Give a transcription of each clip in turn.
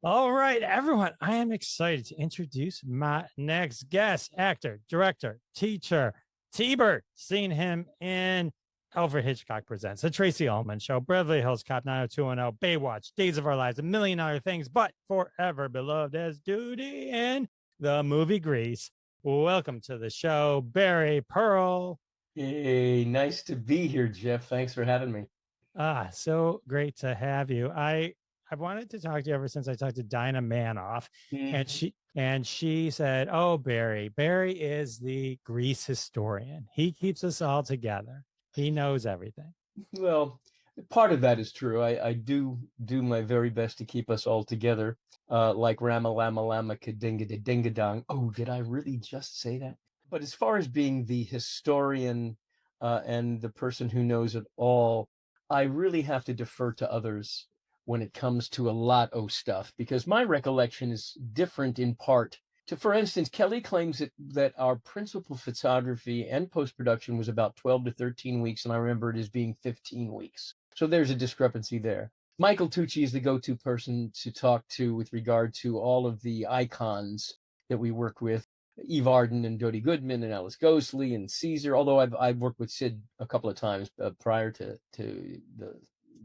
All right, everyone, I am excited to introduce my next guest, actor, director, teacher, T-Bird. Seen him in Alfred Hitchcock Presents, The Tracy Ullman Show, Beverly Hills Cop 90210, Baywatch, Days of Our Lives, a million other things, but forever beloved as Doody in the movie Grease. Welcome to the show, Barry Pearl. Hey, nice to be here, Jeff. Thanks for having me. So great to have you. I've wanted to talk to you ever since I talked to Dinah Manoff, and Mhm. she said, "Oh, Barry is the Grease historian. He keeps us all together. He knows everything." Well, part of that is true. I do my very best to keep us all together, like Rama Lama Lama Kadinga da Dinga Dong. Oh, did I really just say that? But as far as being the historian and the person who knows it all, I really have to defer to others when it comes to a lot of stuff because my recollection is different in part. For instance, Kelly claims that our principal photography and post-production was about 12 to 13 weeks, and I remember it as being 15 weeks. So there's a discrepancy there. Michael Tucci is the go-to person to talk to with regard to all of the icons that we work with. Eve Arden and Jodie Goodman and Alice Ghostley and Caesar, although I've worked with Sid a couple of times prior to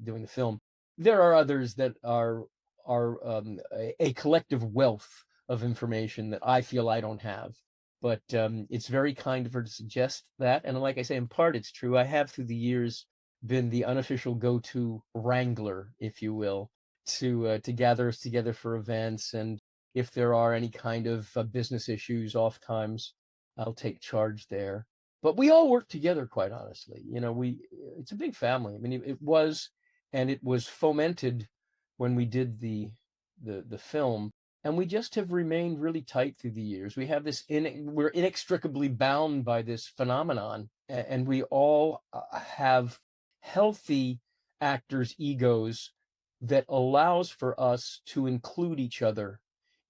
doing the film. There are others that are a collective wealth of information that I feel I don't have. But it's very kind of her to suggest that. And like I say, in part, it's true. I have through the years been the unofficial go-to wrangler, if you will, to gather us together for events. And if there are any kind of business issues, oftentimes I'll take charge there. But we all work together, quite honestly. It's a big family. I mean, it was, and it was fomented when we did the film, and we just have remained really tight through the years. We have we're inextricably bound by this phenomenon, and we all have healthy actors' egos that allows for us to include each other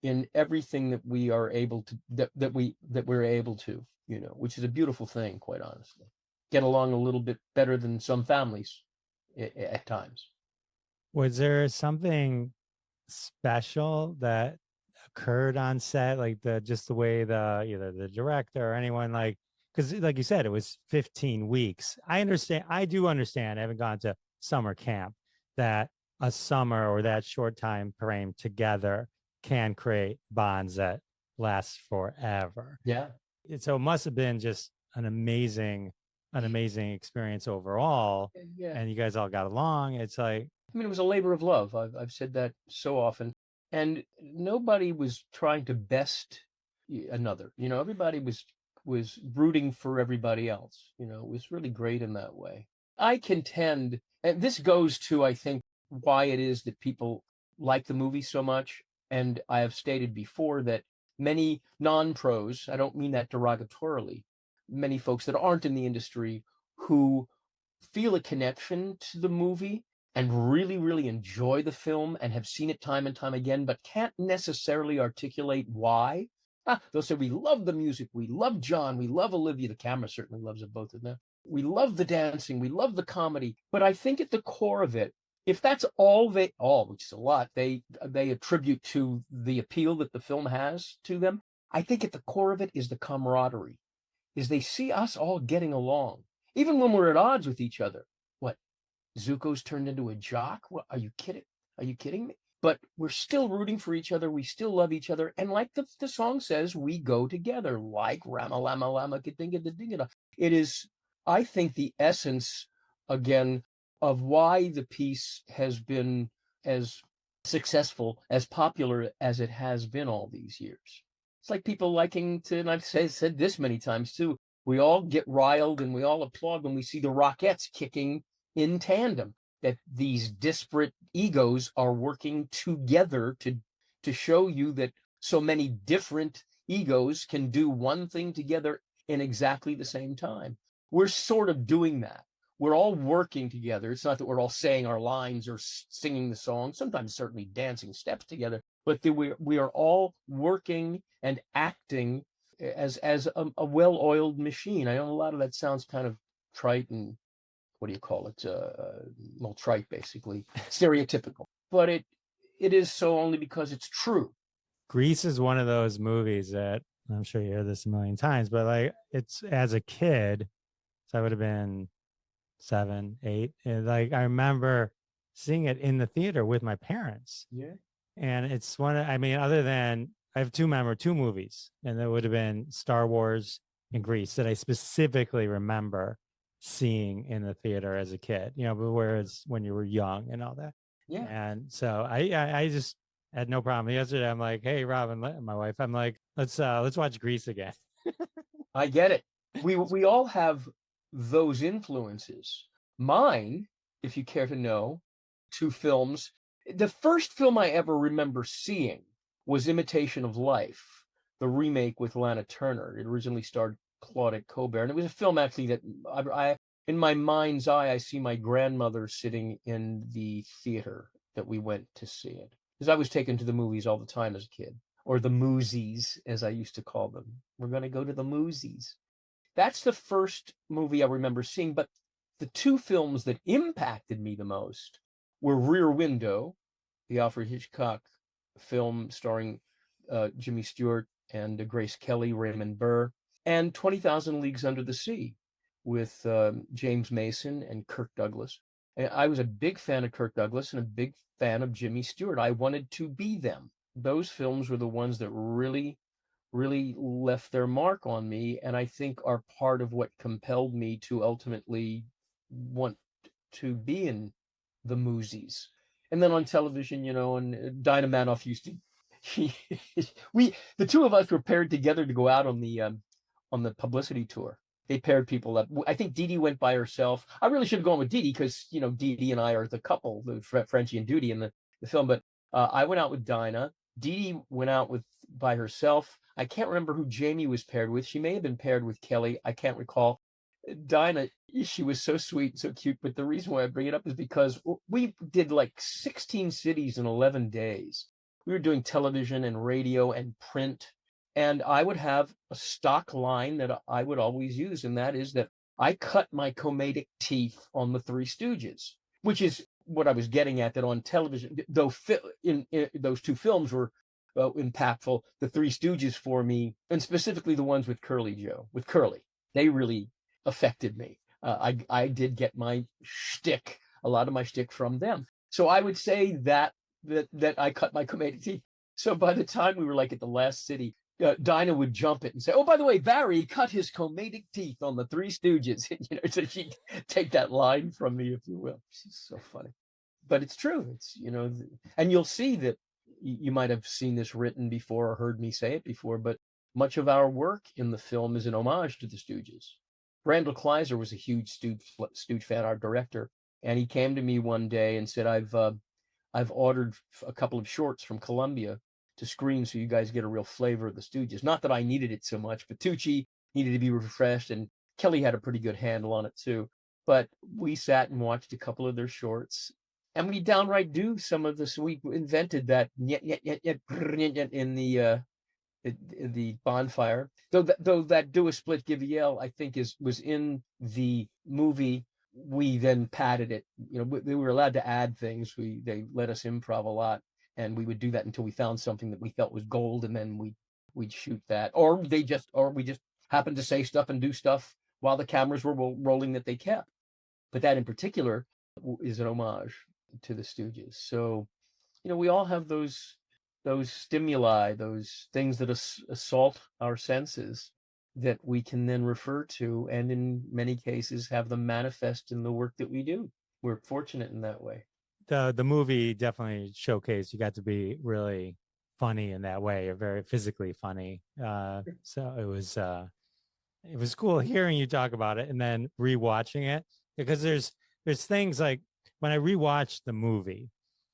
in everything that we are able to that we're able to, which is a beautiful thing, quite honestly. Get along a little bit better than some families at times. Was there something special that occurred on set, like the way the either the director or anyone, like, because like you said, it was 15 weeks. I do understand, I haven't gone to summer camp, that a summer or that short time frame together can create bonds that last forever. Yeah. So it must have been just an amazing experience overall, Yeah. and you guys all got along. It's like, I mean, it was a labor of love. I've said that so often, and nobody was trying to best another. Everybody was rooting for everybody else. It was really great in that way. I contend, and this goes to, I think, why it is that people like the movie so much. And I have stated before that many non-pros, I don't mean that derogatorily, many folks that aren't in the industry who feel a connection to the movie and really, really enjoy the film and have seen it time and time again, but can't necessarily articulate why. They'll say, we love the music, we love John, we love Olivia, the camera certainly loves it, both of them. We love the dancing, we love the comedy. But I think at the core of it, if that's all, which is a lot, they attribute to the appeal that the film has to them, I think at the core of it is the camaraderie, is they see us all getting along, even when we're at odds with each other. What? Zuko's turned into a jock? What, are you kidding? Are you kidding me? But we're still rooting for each other. We still love each other. And like the song says, we go together like Rama Lama Lama Kadinga da Dinga. It is, I think, the essence, again, of why the piece has been as successful, as popular as it has been all these years. It's like people liking to, and I've said this many times too, we all get riled and we all applaud when we see the Rockettes kicking in tandem, that these disparate egos are working together to show you that so many different egos can do one thing together in exactly the same time. We're sort of doing that. We're all working together. It's not that we're all saying our lines or singing the song, sometimes certainly dancing steps together, but that we are all working and acting as a well-oiled machine. I know a lot of that sounds kind of trite and, what do you call it? Well, trite, basically, stereotypical. But it is so only because it's true. Grease is one of those movies that I'm sure you hear this a million times, but like it's as a kid, so I would have been 7, 8. And like I remember seeing it in the theater with my parents. Yeah. And it's one of, I mean, other than I have two movies, and that would have been Star Wars and Grease that I specifically remember seeing in the theater as a kid, you know, but whereas when you were young and all that. Yeah. And so I just had no problem. Yesterday, I'm like, hey, Robin, my wife, I'm like, let's watch Grease again. I get it. We all have those influences. Mine, if you care to know, 2 films. The first film I ever remember seeing was Imitation of Life, the remake with Lana Turner. It originally starred Claudette Colbert, and it was a film actually that I in my mind's eye, I see my grandmother sitting in the theater that we went to see it. Because I was taken to the movies all the time as a kid, or the moosies, as I used to call them. We're going to go to the moosies. That's the first movie I remember seeing, but the 2 films that impacted me the most were Rear Window, the Alfred Hitchcock film starring Jimmy Stewart and Grace Kelly, Raymond Burr, and 20,000 Leagues Under the Sea with James Mason and Kirk Douglas. And I was a big fan of Kirk Douglas and a big fan of Jimmy Stewart. I wanted to be them. Those films were the ones that really left their mark on me, and I think are part of what compelled me to ultimately want to be in the movies. And then on television, you know, and Dinah Manoff used to the 2 of us were paired together to go out on the publicity tour. They paired people up. I think Dee Dee went by herself. I really should have gone with Dee Dee because, you know, Dee Dee and I are the couple, the Frenchie and Doody in the film. But I went out with Dinah. Dee Dee went out by herself. I can't remember who Jamie was paired with. She may have been paired with Kelly. I can't recall. Dinah, she was so sweet, so cute. But the reason why I bring it up is because we did like 16 cities in 11 days. We were doing television and radio and print. And I would have a stock line that I would always use. And that is that I cut my comedic teeth on the Three Stooges, which is what I was getting at, that on television, though in those 2 films were impactful, the Three Stooges for me, and specifically the ones with Curly, they really affected me. I did get my shtick, a lot of my shtick from them. So I would say that I cut my comedic teeth. So by the time we were like at the last city, Dinah would jump it and say, "Oh, by the way, Barry cut his comedic teeth on the Three Stooges." You know, so she'd take that line from me, if you will. She's so funny, but it's true. It's, you know, and you'll see that you might have seen this written before or heard me say it before, but much of our work in the film is an homage to the Stooges. Randall Kleiser was a huge Stooge fan, our director, and he came to me one day and said, I've ordered a couple of shorts from Columbia to screen so you guys get a real flavor of the Stooges. Not that I needed it so much, but Tucci needed to be refreshed, and Kelly had a pretty good handle on it too. But we sat and watched a couple of their shorts, and we downright do some of this. We invented that in the bonfire. Though that do a split give a yell, I think was in the movie. We then padded it. You know, we were allowed to add things. They let us improv a lot, and we would do that until we found something that we felt was gold, and then we'd shoot that, or we just happened to say stuff and do stuff while the cameras were rolling that they kept. But that in particular is an homage to the Stooges. So, you know, we all have those stimuli, those things that assault our senses that we can then refer to, and in many cases have them manifest in the work that we do. We're fortunate in that way. The movie definitely showcased you got to be really funny in that way, or very physically funny. So it was cool hearing you talk about it and then rewatching it, because there's things like when I rewatched the movie,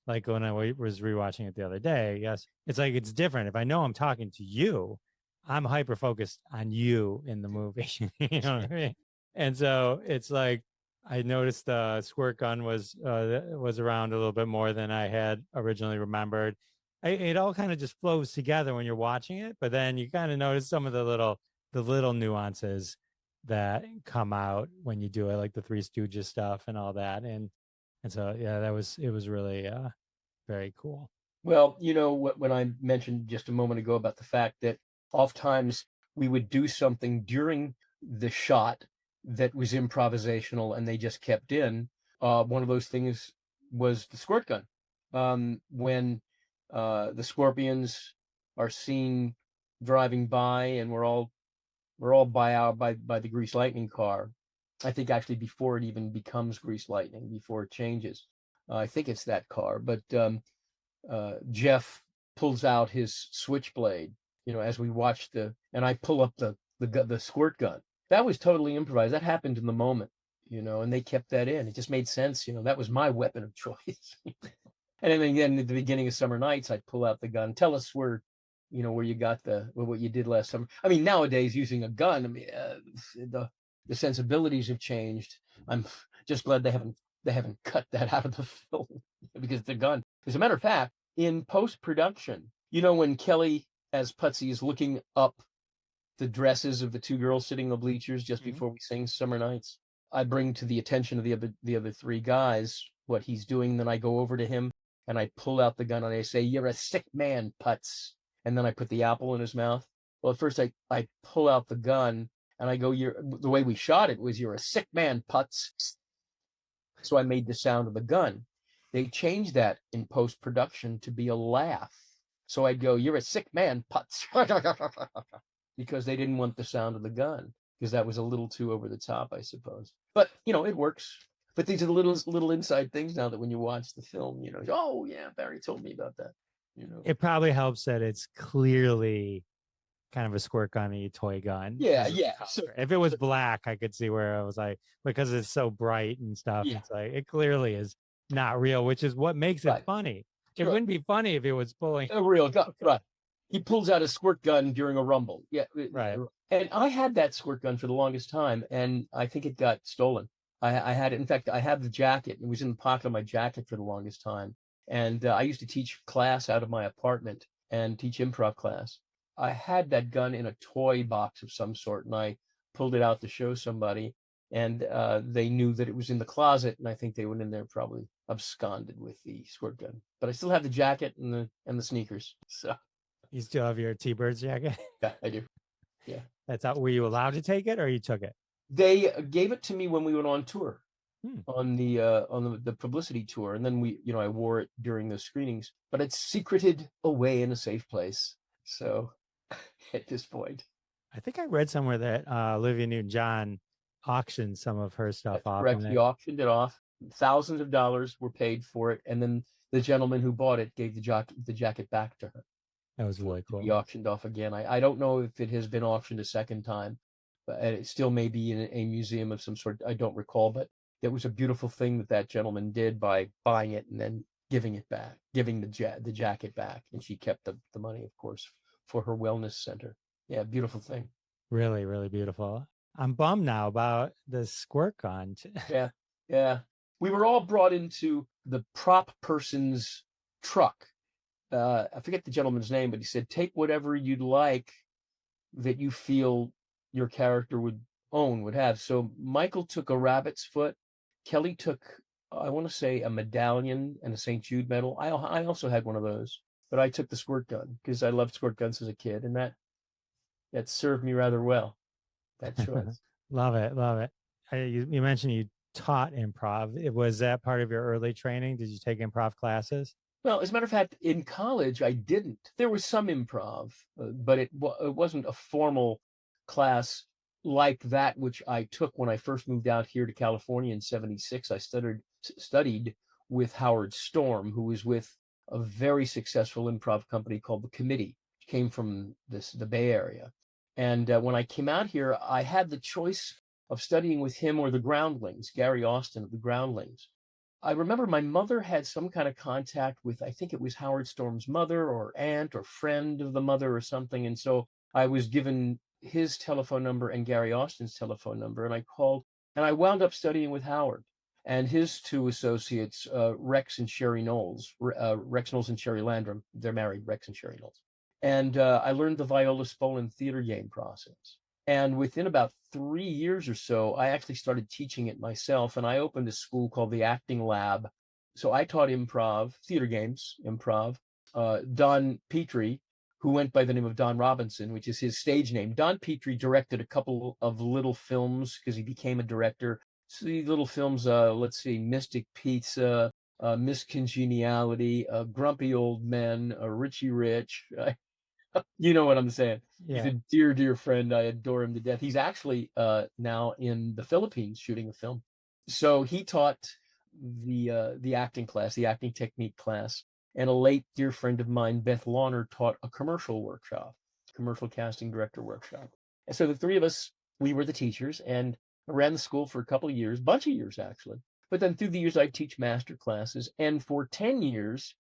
like when I was rewatching it the other day, yes, it's like it's different. If I know I'm talking to you, I'm hyper focused on you in the movie. You know what I mean? And so it's like I noticed the squirt gun was around a little bit more than I had originally remembered. It all kind of just flows together when you're watching it, but then you kind of notice some of the little nuances that come out when you do it, like the Three Stooges stuff and all that. And so yeah, it was really very cool. Well, when I mentioned just a moment ago about the fact that oftentimes we would do something during the shot that was improvisational and they just kept in. One of those things was the squirt gun. When the scorpions are seen driving by and we're all by the grease lightning car. I think actually before it even becomes grease lightning, before it changes. I think it's that car, but Jeff pulls out his switchblade, as we watch and I pull up the squirt gun. That was totally improvised. That happened in the moment, and they kept that in. It just made sense. That was my weapon of choice. And then again, at the beginning of Summer Nights, I'd pull out the gun. Tell us where you got what you did last summer. I mean, nowadays using a gun, I mean, the sensibilities have changed. I'm just glad they haven't cut that out of the film because the gun. As a matter of fact, in post-production, when Kelly as Putsy is looking up the dresses of the two girls sitting in the bleachers just before we sing Summer Nights, I bring to the attention of the other three guys what he's doing. Then I go over to him and I pull out the gun and I say, "You're a sick man, Putz." And then I put the apple in his mouth. Well, at first I pull out the gun and I go, the way we shot it was, "You're a sick man, Putz." So I made the sound of the gun. They changed that in post-production to be a laugh. So I'd go, "You're a sick man, Putz." Because they didn't want the sound of the gun, because that was a little too over the top, I suppose. But, it works. But these are the little inside things now that when you watch the film, "Oh, yeah, Barry told me about that." It probably helps that it's clearly kind of a squirt gun-y toy gun. Yeah. So, if it was black, I could see where I was like, because it's so bright and stuff. Yeah. It's like, it clearly is not real, which is what makes it funny. It Sure. wouldn't be funny if it was pulling a real gun. Right. He pulls out a squirt gun during a rumble. Yeah. right. And I had that squirt gun for the longest time, and I think it got stolen. I had it. In fact, I have the jacket. It was in the pocket of my jacket for the longest time. And I used to teach class out of my apartment and teach improv class. I had that gun in a toy box of some sort, and I pulled it out to show somebody, and they knew that it was in the closet, and I think they went in there probably absconded with the squirt gun. But I still have the jacket and the sneakers. So You still have your T-Birds jacket? yeah, I do. Yeah. That's how, were you allowed to take it or you took it? They gave it to me when we went on tour. Hmm. On the publicity tour, and then I wore it during the screenings, but it's secreted away in a safe place. So at this point, I think I read somewhere that Olivia Newton-John auctioned some of her stuff off. correct. He auctioned it off. Thousands of dollars were paid for it, and then the gentleman who bought it gave the jacket back to her. That was really cool. He auctioned off again. I don't know if it has been auctioned a second time, but it still may be in a museum of some sort. I don't recall, but it was a beautiful thing that gentleman did by buying it and then giving it back, giving the jacket back, and she kept the money, of course, for her wellness center. Yeah, beautiful thing. Really, really beautiful. I'm bummed now about the squirt gun. Yeah. We were all brought into the prop person's truck. I forget the gentleman's name, but he said, "Take whatever you'd like that you feel your character would have." So Michael took a rabbit's foot. Kelly took, I want to say, a medallion and a St. Jude medal. I also had one of those, but I took the squirt gun because I loved squirt guns as a kid, and that served me rather well. That choice. Love it. You mentioned you taught improv. Was that part of your early training? Did you take improv classes? Well, as a matter of fact, in college, I didn't. There was some improv, but it wasn't a formal class like that which I took when I first moved out here to California in '76. I studied with Howard Storm, who was with a very successful improv company called The Committee. It came from the Bay Area. And when I came out here, I had the choice of studying with him or the Groundlings, Gary Austin of the Groundlings. I remember my mother had some kind of contact with, I think it was Howard Storm's mother or aunt or friend of the mother or something. And so I was given his telephone number and Gary Austin's telephone number. And I called, and I wound up studying with Howard and his two associates, Rex and Sherry Knowles, Rex Knowles and Sherry Landrum. They're married, Rex and Sherry Knowles. And I learned the Viola Spolin theater game process. And within about 3 years or so, I actually started teaching it myself. And I opened a school called the Acting Lab. So I taught improv, theater games, improv. Don Petrie, who went by the name of Don Robinson, which is his stage name. Don Petrie directed a couple of little films because he became a director. So these little films, let's see, Mystic Pizza, Miss Congeniality, Grumpy Old Men, Richie Rich. You know what I'm saying. He's Yeah. a dear, dear friend. I adore him to death. He's actually now in the Philippines shooting a film. So he taught the acting class, the acting technique class, and a late dear friend of mine, Beth Lawner, taught a commercial workshop, commercial casting director workshop. And so the three of us, we were the teachers, and I ran the school for a couple of years, bunch of years actually. But then through the years, I'd teach master classes, and for 10 years,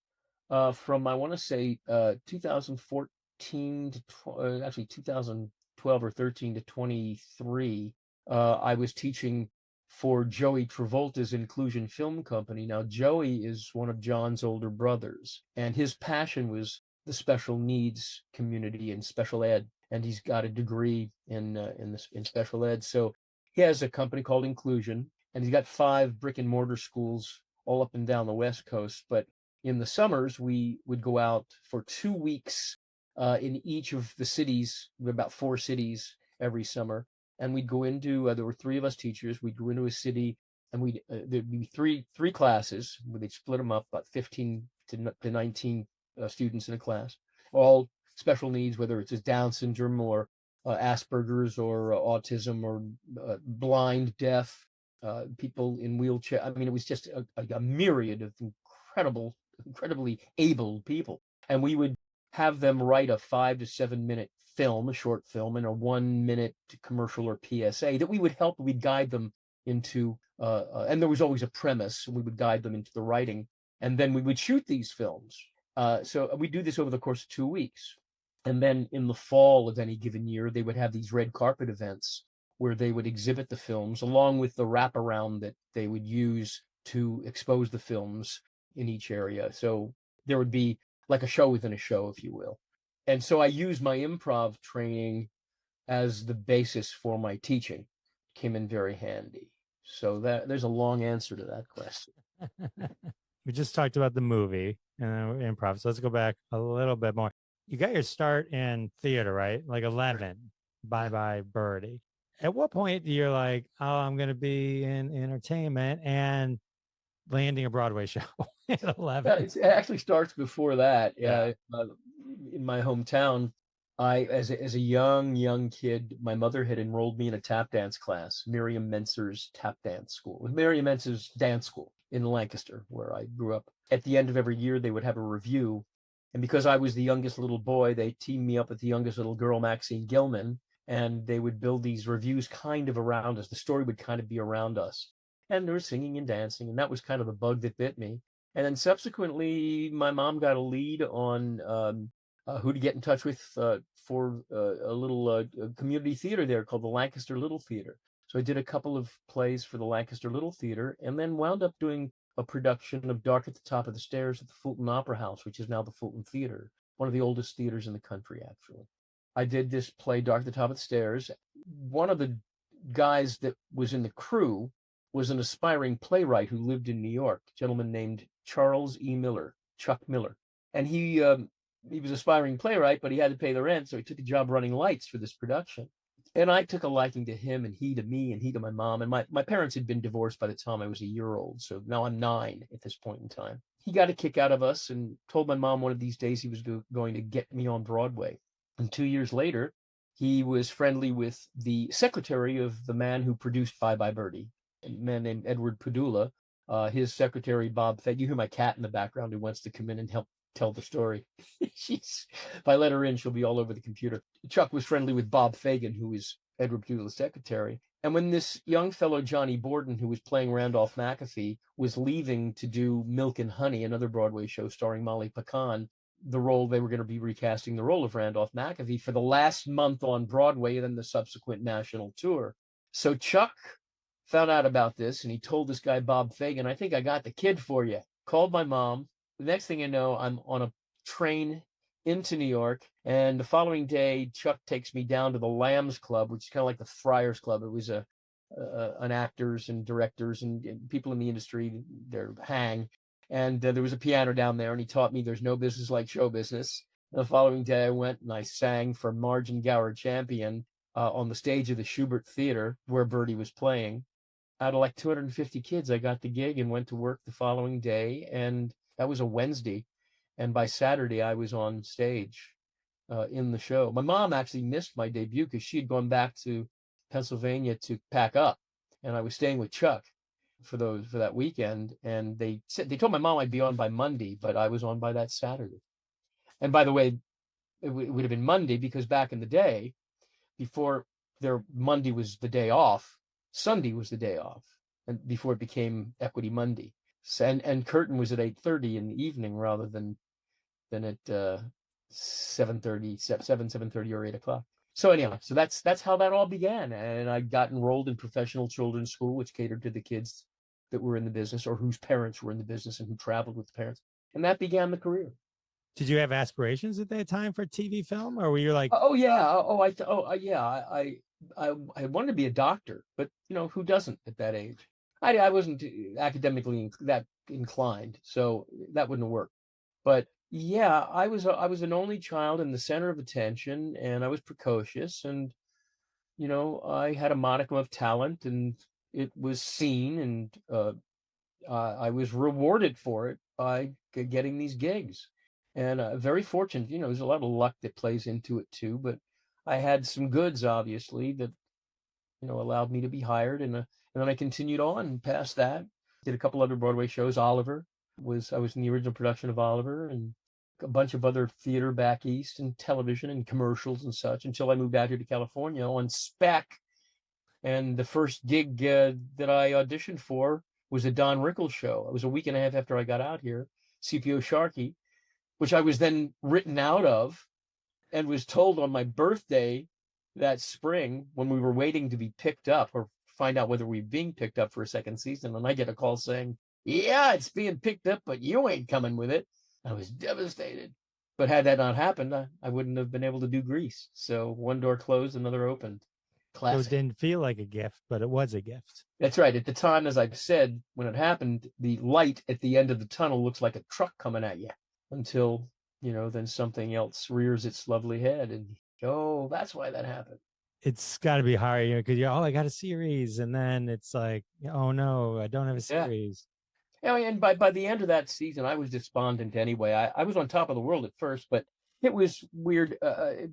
from I want to say 2014 to actually 2012 or 13 to 23, I was teaching for Joey Travolta's Inclusion Film Company. Now, Joey is one of John's older brothers, and his passion was the special needs community and special ed, and he's got a degree in special ed. So he has a company called Inclusion, and he's got 5 brick and mortar schools all up and down the West Coast. But in the summers, we would go out for 2 weeks in each of the cities, about 4 cities every summer. And we'd go into, there were 3 of us teachers, we'd go into a city, and there'd be three classes, where they'd split them up, about 15 to 19 students in a class, all special needs, whether it's Down syndrome or Asperger's or autism or blind, deaf, people in wheelchair. I mean, it was just a myriad of incredibly able people. And we would have them write a 5 to 7 minute film, a short film, and a 1 minute commercial or PSA that we'd guide them into, and there was always a premise, and we would guide them into the writing. And then we would shoot these films. So we do this over the course of 2 weeks. And then in the fall of any given year, they would have these red carpet events where they would exhibit the films along with the wraparound that they would use to expose the films in each area. So there would be like a show within a show, if you will. And so I use my improv training as the basis for my teaching. Came in very handy. So there's a long answer to that question. We just talked about the movie and improv. So let's go back a little bit more. You got your start in theater, right? Like 11, Bye Bye Birdie. At what point you're like, oh, I'm going to be in entertainment and landing a Broadway show at 11? It actually starts before that. Yeah. In my hometown, as a young kid, my mother had enrolled me in a tap dance class, Miriam Mentzer's tap dance school, with Miriam Mentzer's dance school in Lancaster, where I grew up. At the end of every year, they would have a review. And because I was the youngest little boy, they teamed me up with the youngest little girl, Maxine Gilman, and they would build these reviews kind of around us. The story would kind of be around us. And there was singing and dancing, and that was kind of the bug that bit me. And then subsequently, my mom got a lead on who to get in touch with for a little community theater there called the Lancaster Little Theater. So I did a couple of plays for the Lancaster Little Theater, and then wound up doing a production of Dark at the Top of the Stairs at the Fulton Opera House, which is now the Fulton Theater, one of the oldest theaters in the country, actually. I did this play, Dark at the Top of the Stairs. One of the guys that was in the crew was an aspiring playwright who lived in New York, a gentleman named Charles E. Miller, Chuck Miller. And he was aspiring playwright, but he had to pay the rent, so he took a job running lights for this production. And I took a liking to him, and he to me, and he to my mom. And my parents had been divorced by the time I was a year old, so now I'm 9 at this point in time. He got a kick out of us and told my mom one of these days he was going to get me on Broadway. And 2 years later, he was friendly with the secretary of the man who produced Bye Bye Birdie, a man named Edward Padula. His secretary, Bob Fay. You hear my cat in the background who wants to come in and help tell the story. If I let her in, she'll be all over the computer. Chuck was friendly with Bob Fagan, who is Edward Padula's secretary. And when this young fellow, Johnny Borden, who was playing Randolph McAfee, was leaving to do Milk and Honey, another Broadway show starring Molly Pecan, the role they were going to be recasting the role of Randolph McAfee for the last month on Broadway and then the subsequent national tour. So Chuck found out about this, and he told this guy, Bob Fagan, I think I got the kid for you. Called my mom. The next thing you know, I'm on a train into New York, and the following day, Chuck takes me down to the Lambs Club, which is kind of like the Friars Club. It was an actors and directors and people in the industry, their hang. And there was a piano down there, and he taught me there's no business like show business. The following day, I went and I sang for Margin Gower Champion on the stage of the Schubert Theater where Birdie was playing. Out of like 250 kids, I got the gig and went to work the following day. And that was a Wednesday. And by Saturday, I was on stage in the show. My mom actually missed my debut because she had gone back to Pennsylvania to pack up. And I was staying with Chuck for that weekend. And they told my mom I'd be on by Monday, but I was on by that Saturday. And by the way, it would have been Monday because back in the day, before Monday was the day off, Sunday was the day off, and before it became Equity Monday. And curtain was at 8:30 in the evening rather than at 7:30 or 8 o'clock. So anyhow, so that's how that all began. And I got enrolled in professional children's school, which catered to the kids that were in the business or whose parents were in the business and who traveled with the parents. And that began the career. Did you have aspirations at that time for TV film, or were you like, Oh yeah, yeah, I wanted to be a doctor, but who doesn't at that age? I wasn't academically that inclined, so that wouldn't have worked. But yeah, I was an only child in the center of attention, and I was precocious, and I had a modicum of talent, and it was seen, and I was rewarded for it by getting these gigs. And very fortunate, there's a lot of luck that plays into it too, but I had some goods, obviously, that, allowed me to be hired. And then I continued on past that, did a couple other Broadway shows. I was in the original production of Oliver, and a bunch of other theater back east and television and commercials and such until I moved out here to California on spec. And the first gig that I auditioned for was a Don Rickles show. It was a week and a half after I got out here, CPO Sharkey, which I was then written out of and was told on my birthday that spring when we were waiting to be picked up or find out whether we were being picked up for a second season. And I get a call saying, yeah, it's being picked up, but you ain't coming with it. I was devastated. But had that not happened, I wouldn't have been able to do Grease. So one door closed, another opened. Classic. So it didn't feel like a gift, but it was a gift. That's right. At the time, as I've said, when it happened, the light at the end of the tunnel looks like a truck coming at you until, then something else rears its lovely head. And, that's why that happened. It's got to be hard, because I got a series. And then it's like, oh, no, I don't have a series. Yeah. And by the end of that season, I was despondent anyway. I was on top of the world at first, but it was weird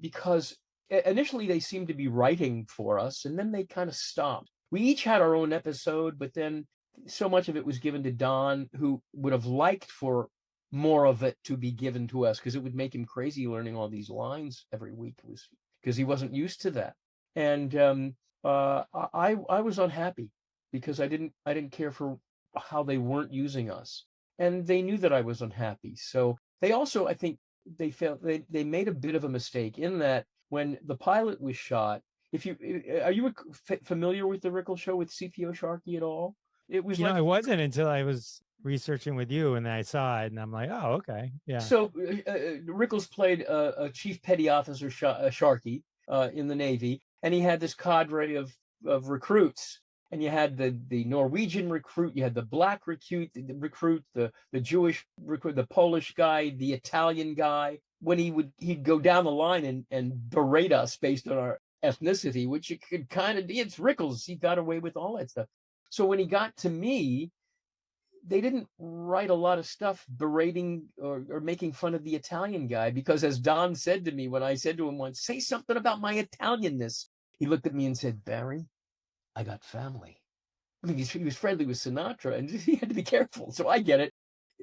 because initially they seemed to be writing for us, and then they kind of stopped. We each had our own episode, but then so much of it was given to Don, who would have liked for more of it to be given to us because it would make him crazy learning all these lines every week, because he wasn't used to that. And I was unhappy because I didn't care for how they weren't using us, and they knew that I was unhappy. So they also, I think, they felt they made a bit of a mistake in that when the pilot was shot. Are you familiar with the Rickles show with CPO Sharkey at all? It was I wasn't until I was researching with you, and then I saw it, and I'm like, oh, okay, yeah. So Rickles played a chief petty officer, Sharkey, in the Navy, and he had this cadre of recruits. And you had the Norwegian recruit, you had the black recruit, the Jewish recruit, the Polish guy, the Italian guy. When he'd go down the line and berate us based on our ethnicity, which you could kind of, it's Rickles, he got away with all that stuff. So when he got to me, they didn't write a lot of stuff berating or making fun of the Italian guy, because as Don said to me when I said to him once, say something about my Italianness, he looked at me and said, Barry, I got family. I mean, he was friendly with Sinatra, and he had to be careful. So I get it.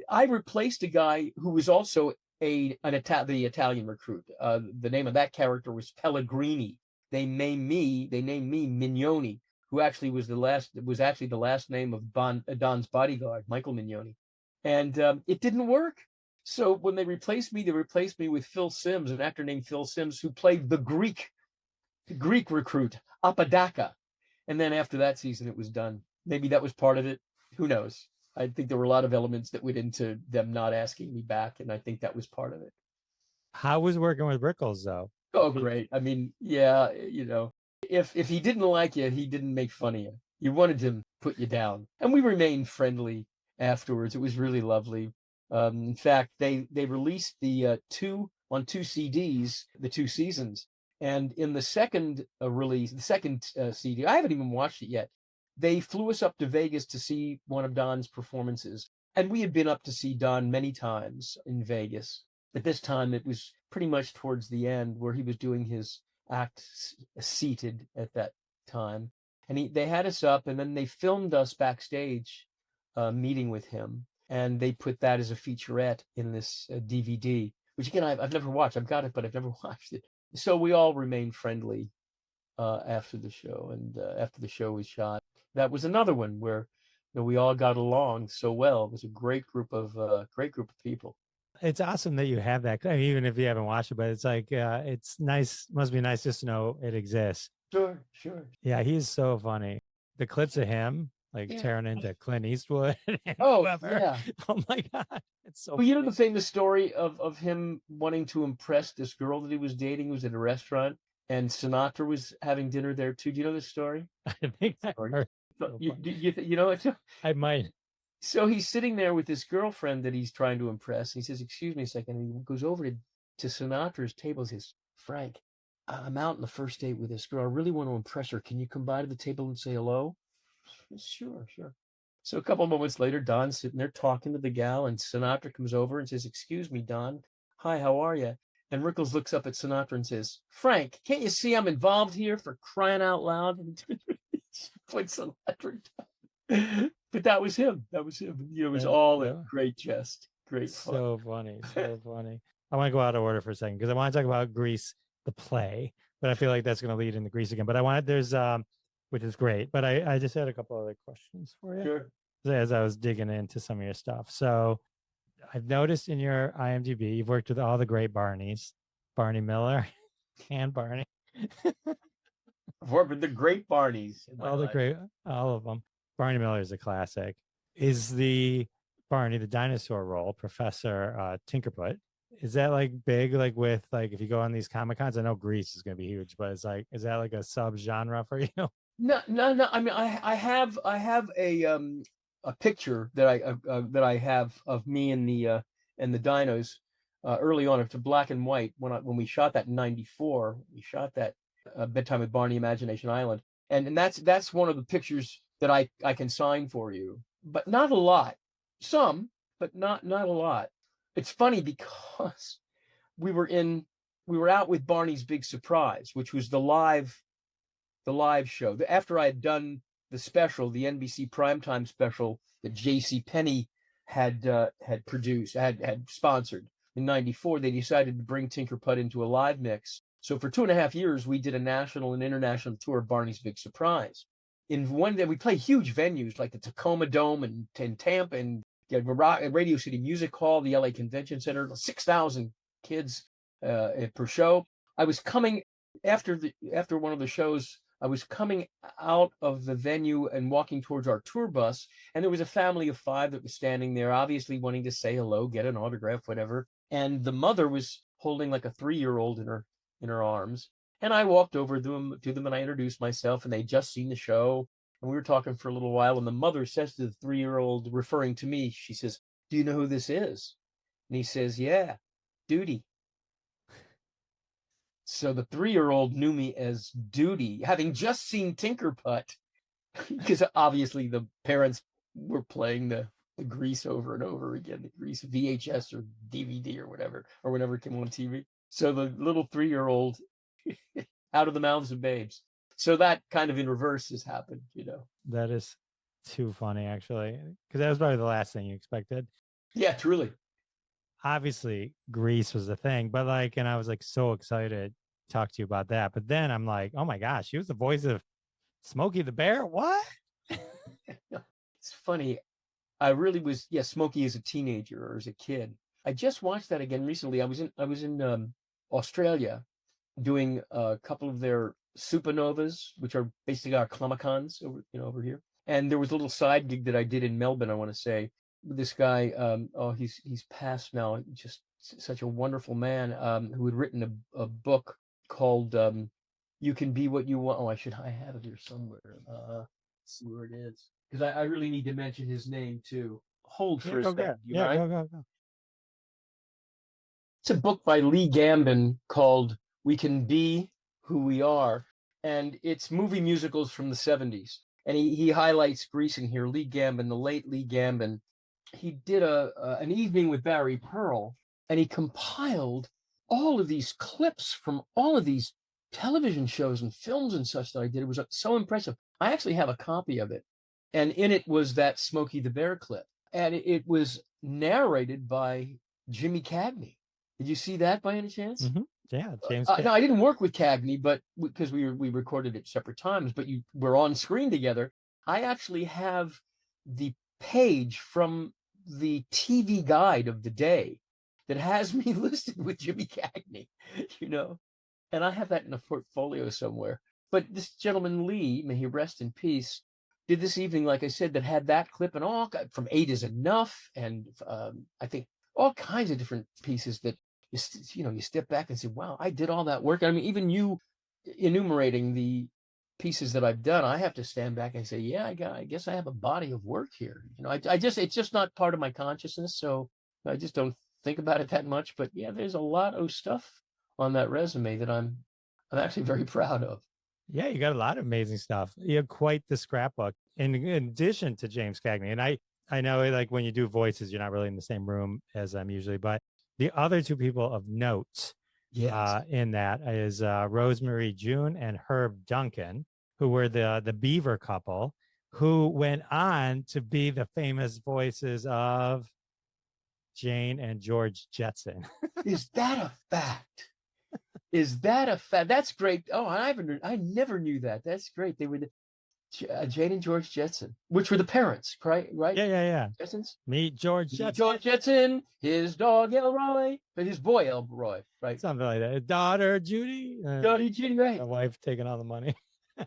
I replaced a guy who was also the Italian recruit. The name of that character was Pellegrini. They named me Mignoni, who actually was the last name of Don's bodyguard, Michael Mignoni. And it didn't work. So when they replaced me with Phil Simms, an actor named Phil Simms, who played the Greek recruit, Apodaca. And then after that season, it was done. Maybe that was part of it. Who knows? I think there were a lot of elements that went into them not asking me back, and I think that was part of it. How was working with Rickles, though? Oh, great. I mean, yeah, if he didn't like you, he didn't make fun of you. You wanted him to put you down. And we remained friendly. afterwards. It was really lovely. In fact, they released the two CDs, the two seasons, and in the second release, the second CD, I haven't even watched it yet. They flew us up to Vegas to see one of Don's performances, and we had been up to see Don many times in Vegas. But this time it was pretty much towards the end where he was doing his act seated at that time, and they had us up, and then they filmed us backstage meeting with him, and they put that as a featurette in this DVD, which again I've never watched. I've got it, but I've never watched it. So we all remained friendly after the show, and after the show was shot, that was another one where we all got along so well. It was a great group of people. It's awesome that you have that. I mean, even if you haven't watched it, but it's like it's nice. Must be nice just to know it exists. Sure, sure. Yeah, he's so funny. The clips of him like Yeah. tearing into Clint Eastwood. And Oh, whoever. yeah. Oh my God. It's so Well, you know funny. the famous story of him wanting to impress this girl that he was dating, who was at a restaurant, and Sinatra was having dinner there too. Do you know this story? I think I Or heard. you know it? I might. So he's sitting there with this girlfriend that he's trying to impress. He says, "Excuse me a second." And he goes over to Sinatra's table and says, "Frank, I'm out on the first date with this girl. I really want to impress her. Can you come by to the table and say hello?" Sure, sure. So a couple of moments later, Don's sitting there talking to the gal, and Sinatra comes over and says, "Excuse me, Don. Hi, how are you?" And Rickles looks up at Sinatra and says, "Frank, can't you see I'm involved here, for crying out loud?" Point Sinatra down. But that was him. That was him. You know, it was all a great jest. Great fun. So funny. So funny. I want to go out of order for a second because I want to talk about Grease, the play, but I feel like that's going to lead into Grease again. But I wanted, which is great, but I just had a couple other questions for you. Sure. As I was digging into some of your stuff. So I've noticed in your IMDb, you've worked with all the great Barneys, Barney Miller and Barney. I've worked with the great Barneys. All of them. Barney Miller is a classic. Is the Barney, the dinosaur role, Professor Tinkerputt, is that like big, like with like if you go on these Comic Cons? I know Grease is going to be huge, but it's like, is that like a sub genre for you? No. I mean, I have a picture that I have of me and the dinos early on. It's a black and white when we shot that in '94. We shot that Bedtime at Barney Imagination Island, and that's one of the pictures that I can sign for you, but not a lot. Some, but not a lot. It's funny because we were out with Barney's Big Surprise, which was the live show. After I had done the special, the NBC primetime special that J.C. Penney had produced, had sponsored in '94, they decided to bring Tinkerputt into a live mix. So for 2.5 years, we did a national and international tour of Barney's Big Surprise. In one day, we played huge venues like the Tacoma Dome and Tampa and Radio City Music Hall, the LA Convention Center, 6,000 kids per show. I was coming after one of the shows. I was coming out of the venue and walking towards our tour bus, and there was a family of 5 that was standing there, obviously wanting to say hello, get an autograph, whatever. And the mother was holding like a 3-year-old in her arms. And I walked over to them and I introduced myself, and they'd just seen the show. And we were talking for a little while, and the mother says to the 3-year-old, referring to me, she says, "Do you know who this is?" And he says, "Yeah, Doody." So the 3-year-old knew me as Doody, having just seen Tinkerputt, because obviously the parents were playing the Grease over and over again, the Grease VHS or DVD or whenever it came on TV. So the little 3-year-old, out of the mouths of babes. So that kind of in reverse has happened, you know. That is too funny, actually, because that was probably the last thing you expected. Yeah, truly. Obviously, Grease was the thing, but like, and I was like so excited to talk to you about that. But then I'm like, oh my gosh, she was the voice of Smokey the Bear. What? It's funny. I really was, yeah, Smokey as a teenager or as a kid. I just watched that again recently. I was in Australia doing a couple of their supernovas, which are basically our Comic-Cons over here. And there was a little side gig that I did in Melbourne, I want to say, with this guy. He's passed now, just such a wonderful man, who had written a book called "You Can Be What You Want." Oh, I have it here somewhere. Let's see where it is, because I really need to mention his name too. hold Yeah, for a go, second. go. Do you Yeah, mind? go, go, go. It's a book by Lee Gambin called We Can Be Who We Are, and it's movie musicals from the 70s. And he highlights Grease in here. Lee Gambin, the late Lee Gambin, he did an evening with Barry Pearl, and he compiled all of these clips from all of these television shows and films and such that I did. It was so impressive. I actually have a copy of it, and in it was that Smokey the Bear clip, and it was narrated by Jimmy Cagney. Did you see that by any chance? Hmm. Yeah, James. No, I didn't work with Cagney, but because we recorded it separate times, but you were on screen together. I actually have the page from the TV guide of the day that has me listed with Jimmy Cagney, you know, and I have that in a portfolio somewhere. But this gentleman Lee, may he rest in peace, did this evening, like I said, that had that clip and all from Eight Is Enough, and I think all kinds of different pieces that you step back and say, wow, I did all that work. I mean, even you enumerating the pieces that I've done, I have to stand back and say, yeah, I guess I have a body of work here. It's just not part of my consciousness, so I just don't think about it that much. But yeah, there's a lot of stuff on that resume that I'm actually very proud of. Yeah, you got a lot of amazing stuff. You have quite the scrapbook. In addition to James Cagney, and I know like when you do voices, you're not really in the same room as I'm usually, but the other two people of note Yes. in that is Rosemary June and Herb Duncan, who were the Beaver couple, who went on to be the famous voices of Jane and George Jetson. Is that a fact? Is that a fact? That's great. Oh, I never knew that. That's great. They were Jane and George Jetson, which were the parents, right? Right? Yeah, yeah, yeah. Jetsons. Meet George Meet Jetson. George Jetson, his dog Elroy, but his boy Elroy, right? Something like that. His daughter Judy. Doody, Judy, right? The wife taking all the money.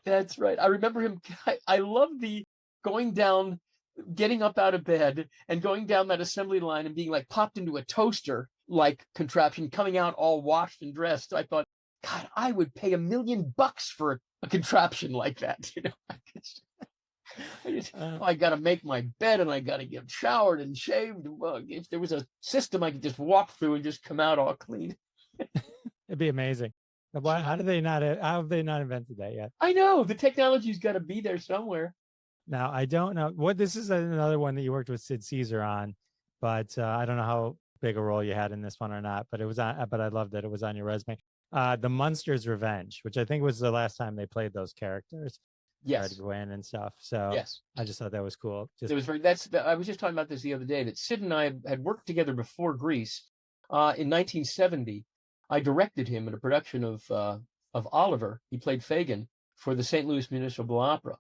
That's right. I remember him. I love the going down, getting up out of bed and going down that assembly line and being like popped into a toaster like contraption, coming out all washed and dressed. I thought, God, I would pay $1 million for a contraption like that. I got to make my bed and I got to get showered and shaved. Well, if there was a system I could just walk through and just come out all clean. It'd be amazing. Why? How have they not invented that yet? I know the technology's got to be there somewhere. Now I don't know what this is. Another one that you worked with Sid Caesar on, but I don't know how big a role you had in this one or not. But it was on. But I loved that it was on your resume. The Munster's Revenge, which I think was the last time they played those characters. Yes. Gwynne and stuff. So yes, I just thought that was cool. It was very. I was just talking about this the other day. That Sid and I had worked together before Grease. In 1970, I directed him in a production of Oliver. He played Fagin for the St. Louis Municipal Opera.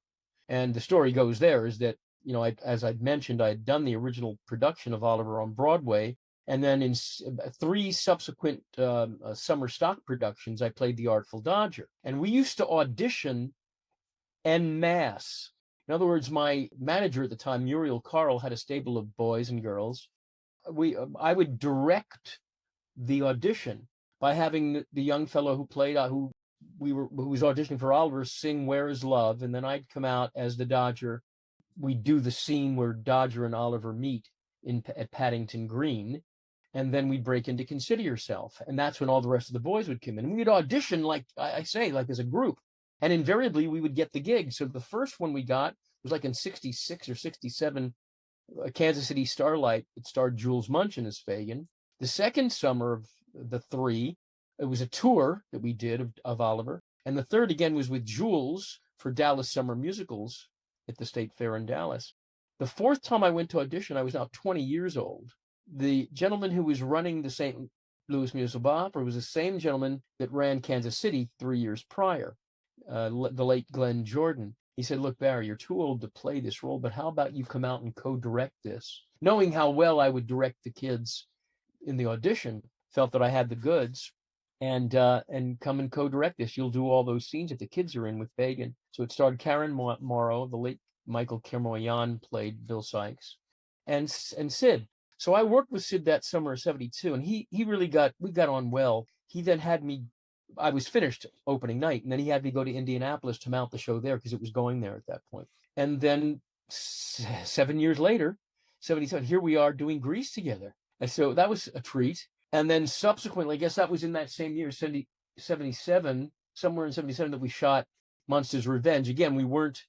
And the story goes there is that, as I'd mentioned, I had done the original production of Oliver on Broadway. And then in 3 subsequent summer stock productions, I played the Artful Dodger. And we used to audition en masse. In other words, my manager at the time, Muriel Carl, had a stable of boys and girls. I would direct the audition by having the young fellow who played who was auditioning for Oliver sing "Where Is Love," and then I'd come out as the Dodger. We'd do the scene where Dodger and Oliver meet at Paddington Green, and then we'd break into "Consider Yourself," and that's when all the rest of the boys would come in. And we'd audition like I say, like as a group, and invariably we would get the gig. So the first one we got was like in '66 or '67, Kansas City Starlight. It starred Jules Munchin as Fagin. The second summer of the 3, it was a tour that we did of Oliver. And the third again was with Jules for Dallas Summer Musicals at the State Fair in Dallas. The fourth time I went to audition, I was now 20 years old. The gentleman who was running the St. Louis Municipal Opera was the same gentleman that ran Kansas City 3 years prior, the late Glenn Jordan. He said, look, Barry, you're too old to play this role, but how about you come out and co-direct this? Knowing how well I would direct the kids in the audition, felt that I had the goods, and come and co-direct this. You'll do all those scenes that the kids are in with Fagin. So it starred Karen Morrow, the late Michael Kermoyan played Bill Sykes, and Sid. So I worked with Sid that summer of '72, and we got on well. He then had me. I was finished opening night, and then he had me go to Indianapolis to mount the show there because it was going there at that point. And then 7 years later, 77. Here we are doing Grease together. And so that was a treat. And then subsequently, I guess that was in that same year, 77, somewhere in 77, that we shot Monsters Revenge. Again, we weren't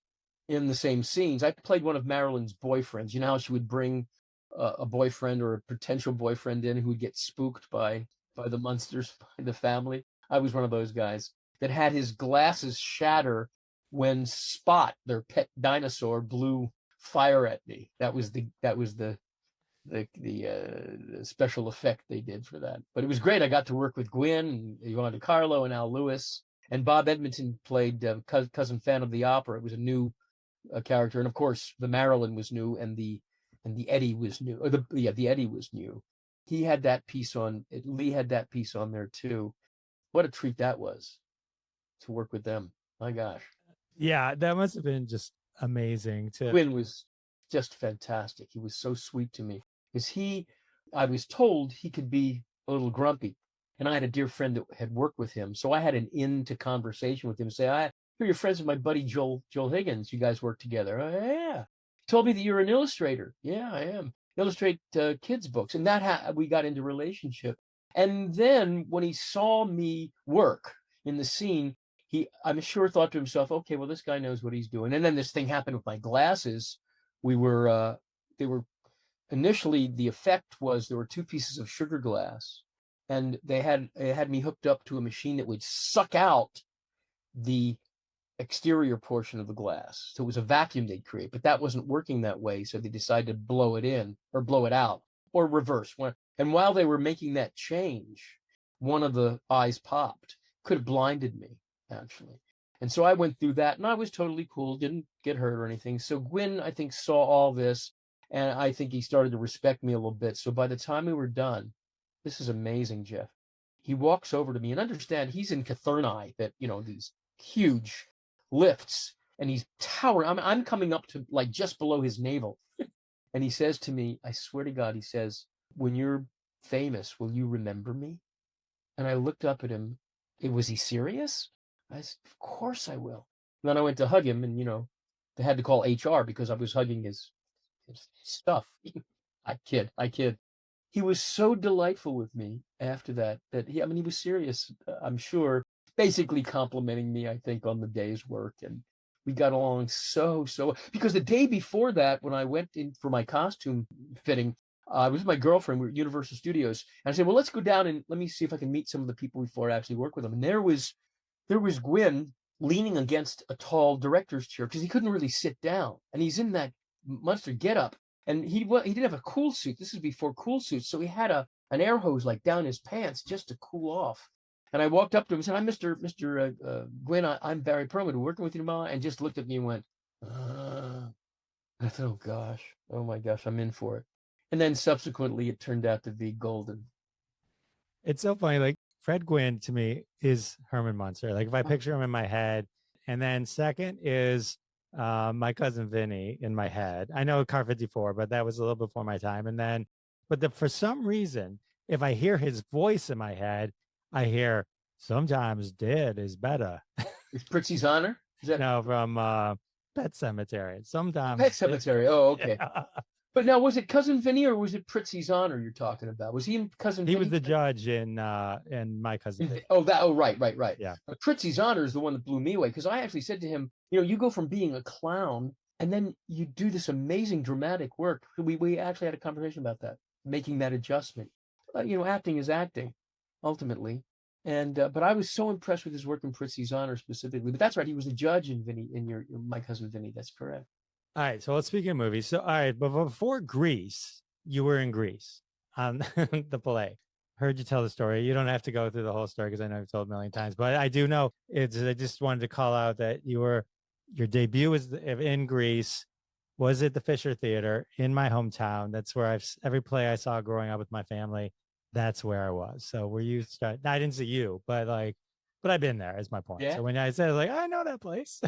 in the same scenes. I played one of Marilyn's boyfriends. You know how she would bring a boyfriend or a potential boyfriend in who would get spooked by the Munsters, by the family. I was one of those guys that had his glasses shatter when Spot, their pet dinosaur, blew fire at me. That was the special effect they did for that. But it was great. I got to work with Gwynne and Yvonne DiCarlo and Al Lewis, and Bob Edmonton played cousin Fan of the Opera. It was a new character, and of course the Marilyn was new, and the Eddie was new. Or the Eddie was new. He had that piece on. Lee had that piece on there too. What a treat that was to work with them. My gosh. Yeah, that must have been just amazing to. Gwynne was just fantastic. He was so sweet to me because I was told he could be a little grumpy, and I had a dear friend that had worked with him, so I had an into conversation with him. Say, I hear you're friends with my buddy Joel Higgins. You guys work together. Oh, yeah. He told me that you're an illustrator. Yeah, I am. Illustrate kids' books, and that we got into relationship. And then when he saw me work in the scene, I'm sure, thought to himself, okay, well, this guy knows what he's doing. And then this thing happened with my glasses. They were initially, the effect was there were two pieces of sugar glass, and they had me hooked up to a machine that would suck out the exterior portion of the glass. So it was a vacuum they'd create, but that wasn't working that way. So they decided to blow it in or blow it out or reverse. And while they were making that change, one of the eyes popped. Could have blinded me, actually. And so I went through that, and I was totally cool, didn't get hurt or anything. So Gwynne, I think, saw all this, and I think he started to respect me a little bit. So by the time we were done, this is amazing, Jeff. He walks over to me, and understand he's in Cathurni, that, these huge lifts, and he's towering. I'm coming up to like just below his navel. And he says to me, I swear to God, he says, when you're famous, will you remember me? And I looked up at him. Was he serious? I said, of course I will. And then I went to hug him, and they had to call HR because I was hugging his stuff. I kid. He was so delightful with me after that he was serious, I'm sure, basically complimenting me, I think, on the day's work. And we got along so, because the day before that, when I went in for my costume fitting, I was with my girlfriend. We were at Universal Studios, and I said, well, let's go down and let me see if I can meet some of the people before I actually work with them. And there was Gwynne leaning against a tall director's chair because he couldn't really sit down, and he's in that Munster getup, and he didn't have a cool suit. This is before cool suits, so he had an air hose like down his pants just to cool off. And I walked up to him and said, I'm Mr. Gwynne. I'm Barry Perlman, working with you tomorrow, and just looked at me and went, I thought, oh my gosh, I'm in for it. And then subsequently, it turned out to be golden. It's so funny. Like, Fred Gwynne to me is Herman Munster. Like, if I picture him in my head, and then second is my cousin Vinny in my head. I know Car 54, but that was a little before my time. And then, for some reason, if I hear his voice in my head, I hear sometimes dead is better. Is Pritzi's Honor? Is that no, from Pet Cemetery? Sometimes Pet Cemetery. Oh, okay. Yeah. But now, was it Cousin Vinny or was it Pritzi's Honor you're talking about? Was he in Cousin Vinny? He was the judge in My Cousin Vinny. Right. Yeah. But Pritzi's Honor is the one that blew me away, because I actually said to him, you go from being a clown and then you do this amazing dramatic work. We actually had a conversation about that, making that adjustment. Acting is acting, ultimately. And but I was so impressed with his work in Pritzi's Honor specifically. But that's right, he was the judge in Vinny, in your My Cousin Vinny. That's correct. All right, so let's speak of movies. So, all right, but before Grease, you were in Grease on the play. Heard you tell the story. You don't have to go through the whole story because I know you've told a million times. But I do know I just wanted to call out that your debut was in Grease, was at the Fisher Theater in my hometown. That's where every play I saw growing up with my family. That's where I was. So were you? I didn't see you, but I've been there. Is my point. Yeah. So when I said I know that place,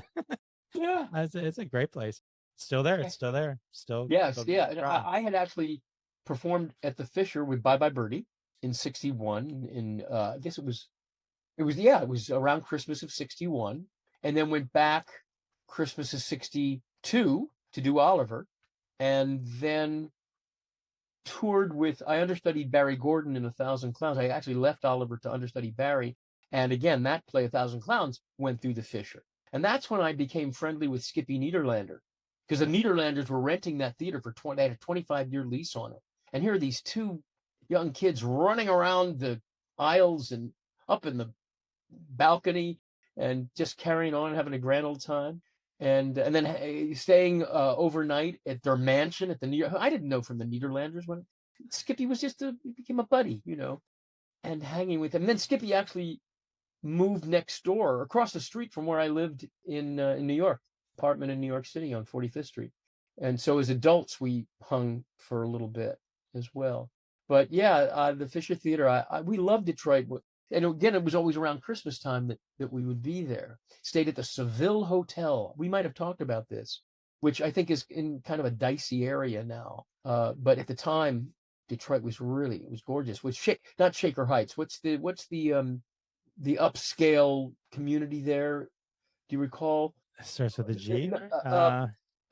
Yeah, it's a great place. Still there. It's still there. Still. Yes, still yeah. I had actually performed at the Fisher with Bye Bye Birdie in '61. I guess it was around Christmas of '61, and then went back Christmas of '62 to do Oliver, and then toured with, I understudied Barry Gordon in A Thousand Clowns. I actually left Oliver to understudy Barry. And again, that play, A Thousand Clowns, went through the Fisher. And that's when I became friendly with Skippy Niederlander, because the Niederlanders were renting that theater for 20, they had a 25-year lease on it. And here are these two young kids running around the aisles and up in the balcony and just carrying on, having a grand old time. And then staying overnight at their mansion at the I didn't know from the Niederlanders when Skippy was he became a buddy, and hanging with him. And then Skippy actually moved next door, across the street from where I lived in New York, apartment in New York City on 45th Street. And so as adults, we hung for a little bit as well. But yeah, the Fisher Theater, we loved Detroit. And again, it was always around Christmas time that we would be there. Stayed at the Seville Hotel. We might have talked about this, which I think is in kind of a dicey area now. But at the time, Detroit was it was gorgeous. Not Shaker Heights. What's the upscale community there? Do you recall? It starts with a G.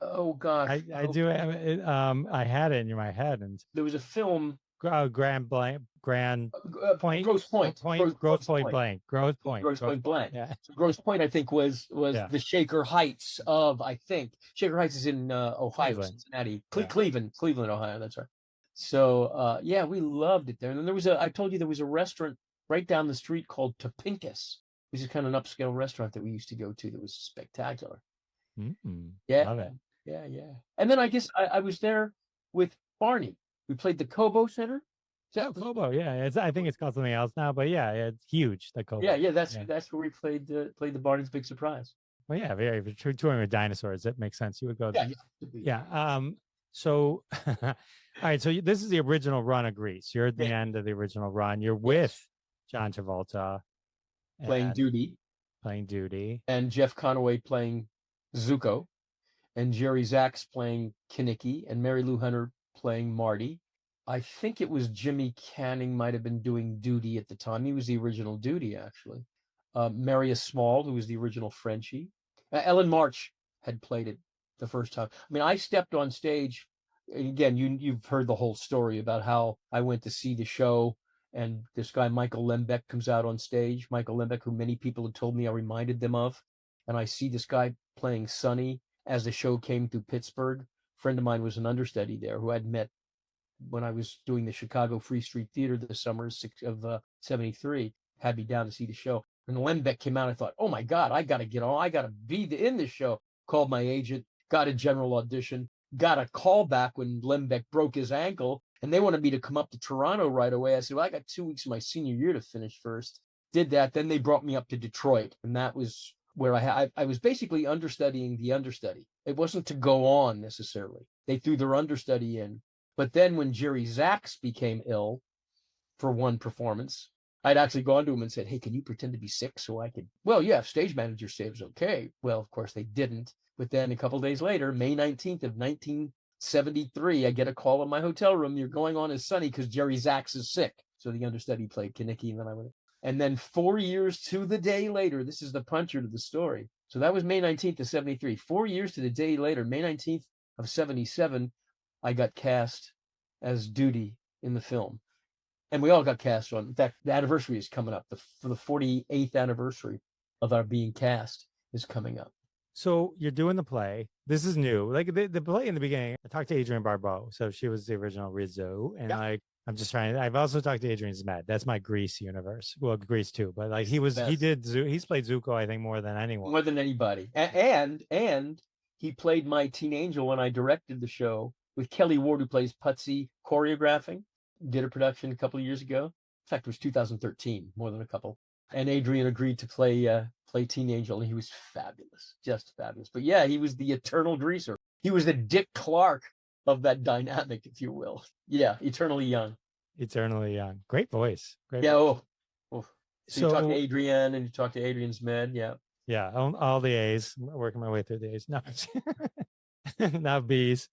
Oh gosh, I do. I had it in my head, and there was a film. Grand Point. Grosse Pointe. Grosse Point Blank. Yeah. So Grosse Pointe, I think, was the Shaker Heights of, I think. Shaker Heights is in Ohio, Cleveland. Cincinnati. Cleveland, Ohio. That's right. So, yeah, we loved it there. And then I told you there was a restaurant right down the street called Topinkus, which is kind of an upscale restaurant that we used to go to that was spectacular. Yeah. Love it. Yeah. And then I guess I was there with Barney. We played the Cobo Center. Cobo, yeah. I think it's called something else now, but yeah, it's huge. The Cobo. Yeah. That's where we played the Barney's Big Surprise. Well, yeah, if you're touring with dinosaurs, it makes sense. You would go there. Yeah. So, all right. So this is the original run of Grease. You're at the end of the original run. You're with John Travolta playing Doody, and Jeff Conaway playing Zuko, and Jerry Zaks playing Kinnicky, and Mary Lou Hunter playing Marty. I think it was Jimmy Canning might have been doing Doody at the time. He was the original Doody, actually. Marius Small, who was the original Frenchie. Ellen March had played it the first time. I mean, I stepped on stage. Again, you've heard the whole story about how I went to see the show, and this guy, Michael Lembeck, comes out on stage. Michael Lembeck, who many people had told me I reminded them of. And I see this guy playing Sonny as the show came through Pittsburgh. A friend of mine was an understudy there who I'd met when I was doing the Chicago Free Street Theater this summer of 73, had me down to see the show. When Lembeck came out, I thought, oh my God, I got to get on. I got to be in the show. Called my agent, got a general audition, got a call back when Lembeck broke his ankle, and they wanted me to come up to Toronto right away. I said, well, I got 2 weeks of my senior year to finish first. Did that. Then they brought me up to Detroit, and that was where I was basically understudying the understudy. It wasn't to go on necessarily. They threw their understudy in. But then when Jerry Zaks became ill for one performance, I'd actually gone to him and said, hey, can you pretend to be sick so I could? Well, yeah, if stage manager says okay. Well, of course they didn't. But then a couple of days later, May 19th of 1973, I get a call in my hotel room. You're going on as Sonny because Jerry Zaks is sick. So the understudy played Kinnicky, and then I went. And then 4 years to the day later, this is the puncher to the story. So that was May 19th of 73. 4 years to the day later, May 19th of 77, I got cast as Doody in the film. And we all got cast on. In fact, the anniversary is coming up. For the 48th anniversary of our being cast is coming up. So you're doing the play. This is new. Like the play in the beginning, I talked to Adrienne Barbeau. So she was the original Rizzo. And I'm just I've also talked to Adrian Zmed. That's my Grease universe. Well, Grease too. But like he's played Zuko, I think, more than anyone. More than anybody. And he played my teen angel when I directed the show with Kelly Ward, who plays Putsy, choreographing. Did a production a couple of years ago. In fact, it was 2013, more than a couple. And Adrian agreed to play Teen Angel, and he was fabulous, just fabulous. But yeah, he was the eternal greaser. He was the Dick Clark of that dynamic, if you will. Yeah, eternally young. Eternally young. Great voice. Great voice. So you talk to Adrian, and you talk to Adrian's med. Yeah. Yeah, all the A's. Working my way through the A's. No, not B's.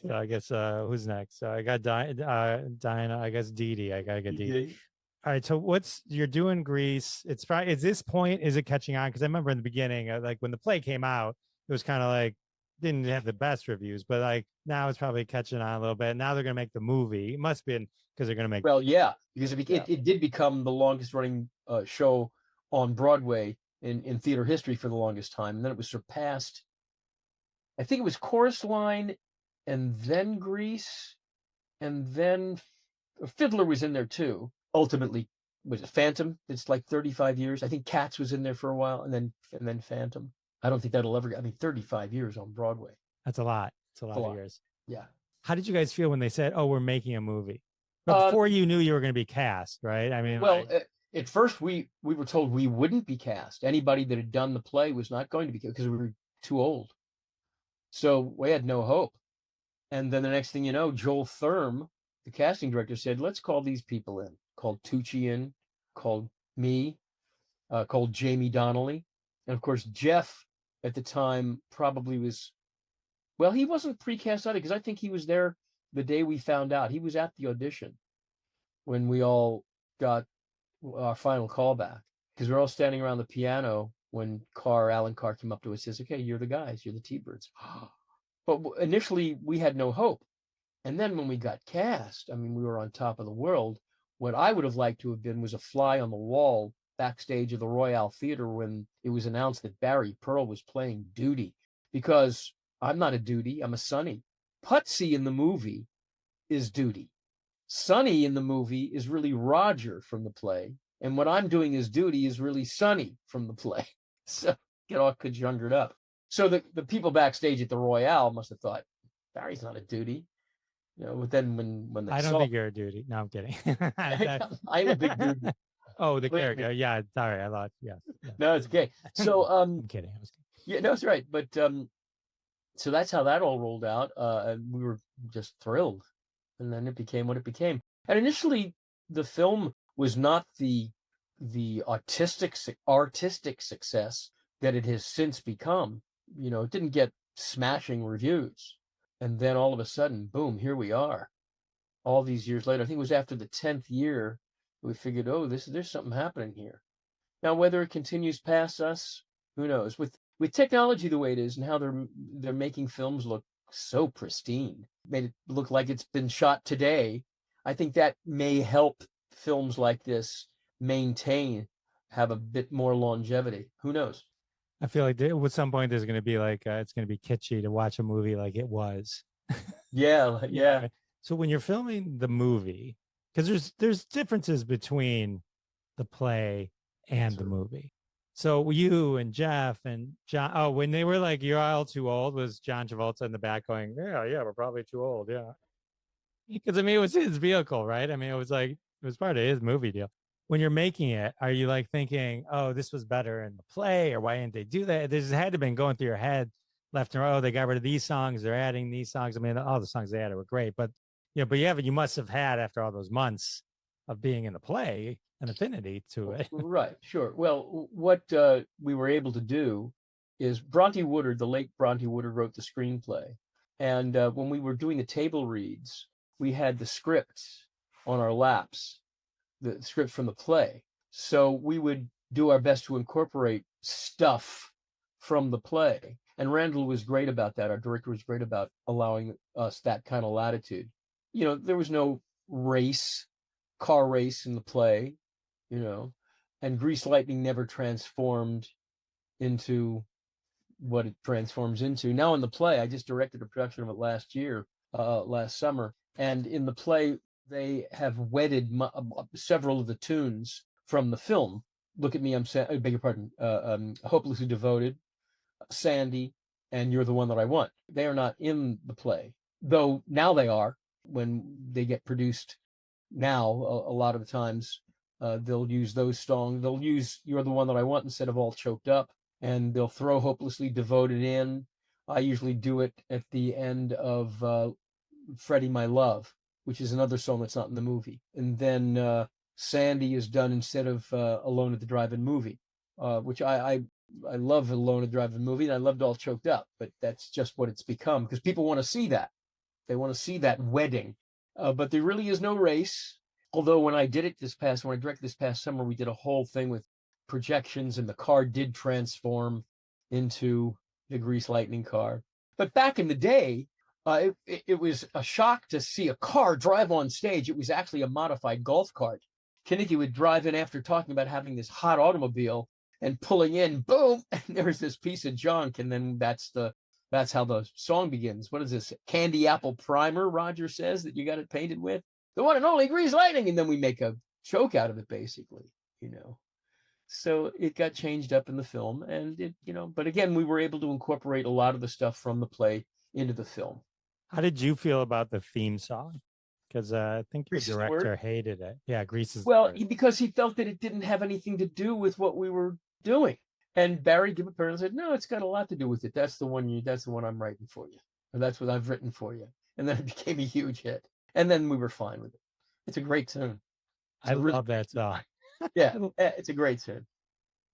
So I guess who's next? So I got Dinah. I guess Dee. I gotta get Dee. All right. So you're doing Grease? It's probably, at this point, is it catching on? Because I remember in the beginning, like when the play came out, it was kind of like didn't have the best reviews, but like now it's probably catching on a little bit. Now they're gonna make the movie. It must have been because they're gonna make. Well, yeah, because Yeah, it did become the longest running show on Broadway in theater history for the longest time, and then it was surpassed. I think it was Chorus Line, and then Grease, and then Fiddler was in there too. Ultimately, was it Phantom? It's like 35 years. I think Cats was in there for a while, and then Phantom. I don't think that'll ever. I mean, 35 years on Broadway. that's a lot. It's a It's a lot of lot. years. Yeah. How did you guys feel when they said, "Oh, we're making a movie"? But Uh, before you knew you were going to be cast, right? I mean, well, like, at first we were told we wouldn't be cast. Anybody that had done the play was not going to be because we were too old. So we had no hope. And then the next thing you know, Joel Thurm, the casting director, said, "Let's call these people in." Called Tucci in, called me, called Jamie Donnelly, and of course Jeff at the time probably was. Well, he wasn't precast either because I think he was there the day we found out. He was at the audition when we all got our final callback because we were all standing around the piano when Alan Carr came up to us and says, "Okay, you're the guys, you're the T-Birds." But initially we had no hope. And then when we got cast, I mean, we were on top of the world. What I would have liked to have been was a fly on the wall backstage of the Royale Theater when it was announced that Barry Pearl was playing Doody, because I'm not a Doody, I'm a Sonny. Putsy in the movie is Doody. Sonny in the movie is really Roger from the play. And what I'm doing as Doody is really Sonny from the play. So get all conjungered up. So the people backstage at the Royale must have thought, Barry's not a Doody. But then when they I don't saw, think you're a duty. No, I'm kidding. I'm a big dude. Oh, the Believe character. me. Yeah, sorry, I thought. Yeah, No, it's okay. So I'm kidding. I was kidding. yeah, no, it's right. But so that's how that all rolled out. And we were just thrilled, and then it became what it became. And initially, the film was not the artistic success that it has since become. It didn't get smashing reviews, and then all of a sudden, boom, here we are. All these years later, I think it was after the 10th year, we figured, oh, there's something happening here. Now, whether it continues past us, who knows? With technology the way it is and how they're making films look so pristine, made it look like it's been shot today. I think that may help films like this have a bit more longevity. Who knows? I feel like at some point there's going to be like it's going to be kitschy to watch a movie like it was. Yeah, You know what I yeah. mean? So when you're filming the movie, because there's differences between the play and the Sure. movie. So you and Jeff and John, oh, when they were like, "You're all too old," was John Travolta in the back going, "Yeah, we're probably too old." Yeah. Because I mean, it was his vehicle, right? I mean, it was like it was part of his movie deal. When you're making it, are you like thinking, "Oh, this was better in the play," or "Why didn't they do that?" This had to have been going through your head, left and right. Oh, they got rid of these songs. They're adding these songs. I mean, all the songs they added were great, but you must have had after all those months of being in the play an affinity to it. Right, sure. Well, what we were able to do is Bronte Woodard, the late Bronte Woodard, wrote the screenplay. And when we were doing the table reads, we had the scripts on our laps, the script from the play. So we would do our best to incorporate stuff from the play. And Randall was great about that. Our director was great about allowing us that kind of latitude. There was no car race in the play, you know, and Grease Lightning never transformed into what it transforms into. Now in the play, I just directed a production of it last summer, and in the play they have wedded several of the tunes from the film. Look at Me, I beg your pardon. Hopelessly Devoted, Sandy, and You're the One That I Want. They are not in the play, though now they are when they get produced. Now, a lot of the times, they'll use those songs. They'll use You're the One That I Want instead of All Choked Up, and they'll throw Hopelessly Devoted in. I usually do it at the end of Freddie My Love, which is another song that's not in the movie. And then Sandy is done instead of Alone at the Drive-In Movie, which I love Alone at the Drive-In Movie, and I loved All Choked Up, but that's just what it's become because people want to see that. They want to see that wedding. But there really is no race. Although when I directed this past summer, we did a whole thing with projections, and the car did transform into the Grease Lightning car. But back in the day, it was a shock to see a car drive on stage. It was actually a modified golf cart. Kenickie would drive in after talking about having this hot automobile and pulling in, boom, and there's this piece of junk, and then that's how the song begins. What is this? Candy apple primer, Roger says, that you got it painted with? The one and only Grease Lightning, and then we make a joke out of it, basically, you know. So it got changed up in the film, and it, you know, but again, we were able to incorporate a lot of the stuff from the play into the film. How did you feel about the theme song? Because I think your Grease's the director word. hated it. Yeah, Grease is the Well, word. because he felt that it didn't have anything to do with what we were doing. And Barry Gibb apparently said, "No, it's got a lot to do with it. That's the one I'm writing for you, or that's what I've written for you." And then it became a huge hit. And then we were fine with it. It's a great tune. It's I a really love that great tune. song. Yeah, it's a great tune.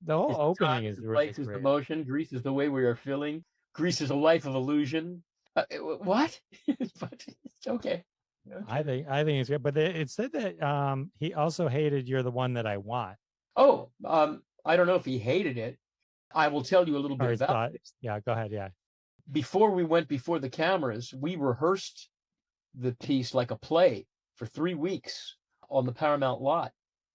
The whole It's the opening time, is the really place, is the great. motion. Grease is the way we are feeling. Grease is a life of illusion. What? But it's okay. I think it's good, but it said that he also hated "You're the One That I Want." Oh, I don't know if he hated it. I will tell you a little Or bit he about thought, this. yeah, go ahead, yeah. Before we went before the cameras, we rehearsed the piece like a play for 3 weeks on the Paramount lot.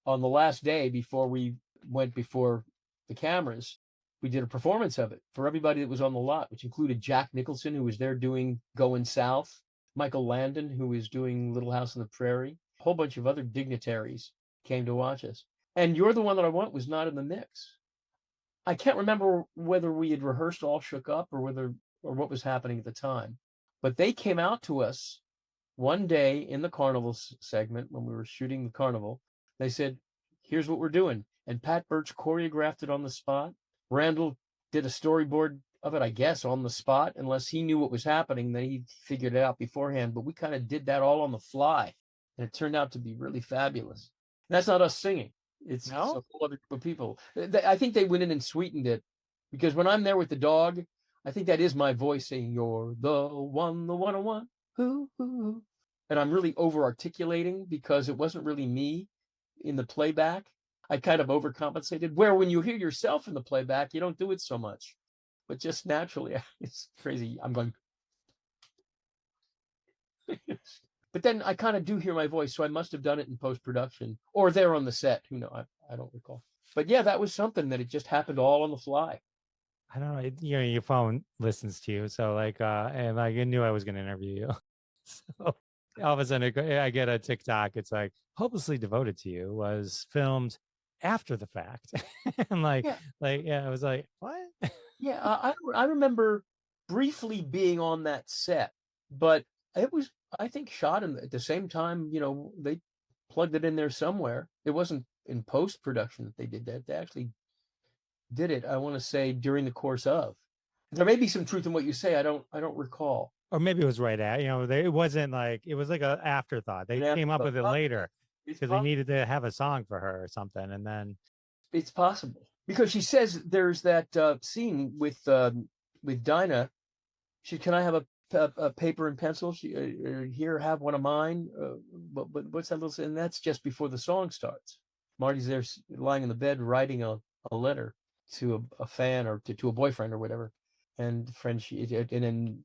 On the last day before we went before the cameras, we did a performance of it for everybody that was on the lot, which included Jack Nicholson, who was there doing Going South, Michael Landon, who was doing Little House on the Prairie, a whole bunch of other dignitaries came to watch us. And You're the One That I Want was not in the mix. I can't remember whether we had rehearsed All Shook Up or what was happening at the time, but they came out to us one day in the carnival segment when we were shooting the carnival. They said, "Here's what we're doing," and Pat Birch choreographed it on the spot. Randall did a storyboard of it, I guess, on the spot, unless he knew what was happening. Then he figured it out beforehand. But we kind of did that all on the fly, and it turned out to be really fabulous. And that's not us singing. It's a No? whole other group of people. I think they went in and sweetened it, because when I'm there with the dog, I think that is my voice saying, "You're the one I want." Hoo, hoo, hoo. And I'm really over articulating because it wasn't really me in the playback. I kind of overcompensated. Where when you hear yourself in the playback, you don't do it so much, but just naturally, it's crazy. I'm going, but then I kind of do hear my voice, so I must have done it in post production or there on the set. Who knows? I don't recall. But yeah, that was something that it just happened all on the fly. I don't know. You know, your phone listens to you. So like, and like, it knew I was going to interview you. So all of a sudden I get a TikTok. It's like, "Hopelessly Devoted to You was filmed after the fact." I'm like, Yeah, yeah, I was like, what? yeah. I remember briefly being on that set, but it was, I think, shot at the same time. You know, they plugged it in there somewhere. It wasn't in post production that they did that. They actually did it, I want to say, during the course of. There may be some truth in what you say. I don't recall. Or maybe it was right at, it wasn't like, it was like an afterthought. They An came up afterthought. with it later It's because they possible. needed to have a song for her or something. And then, It's possible because she says there's that scene with Dinah. Can I have a paper and pencil? Here, have one of mine. But what's that little? And that's just before the song starts. Marty's there lying in the bed writing a letter to a fan or to a boyfriend or whatever, and and then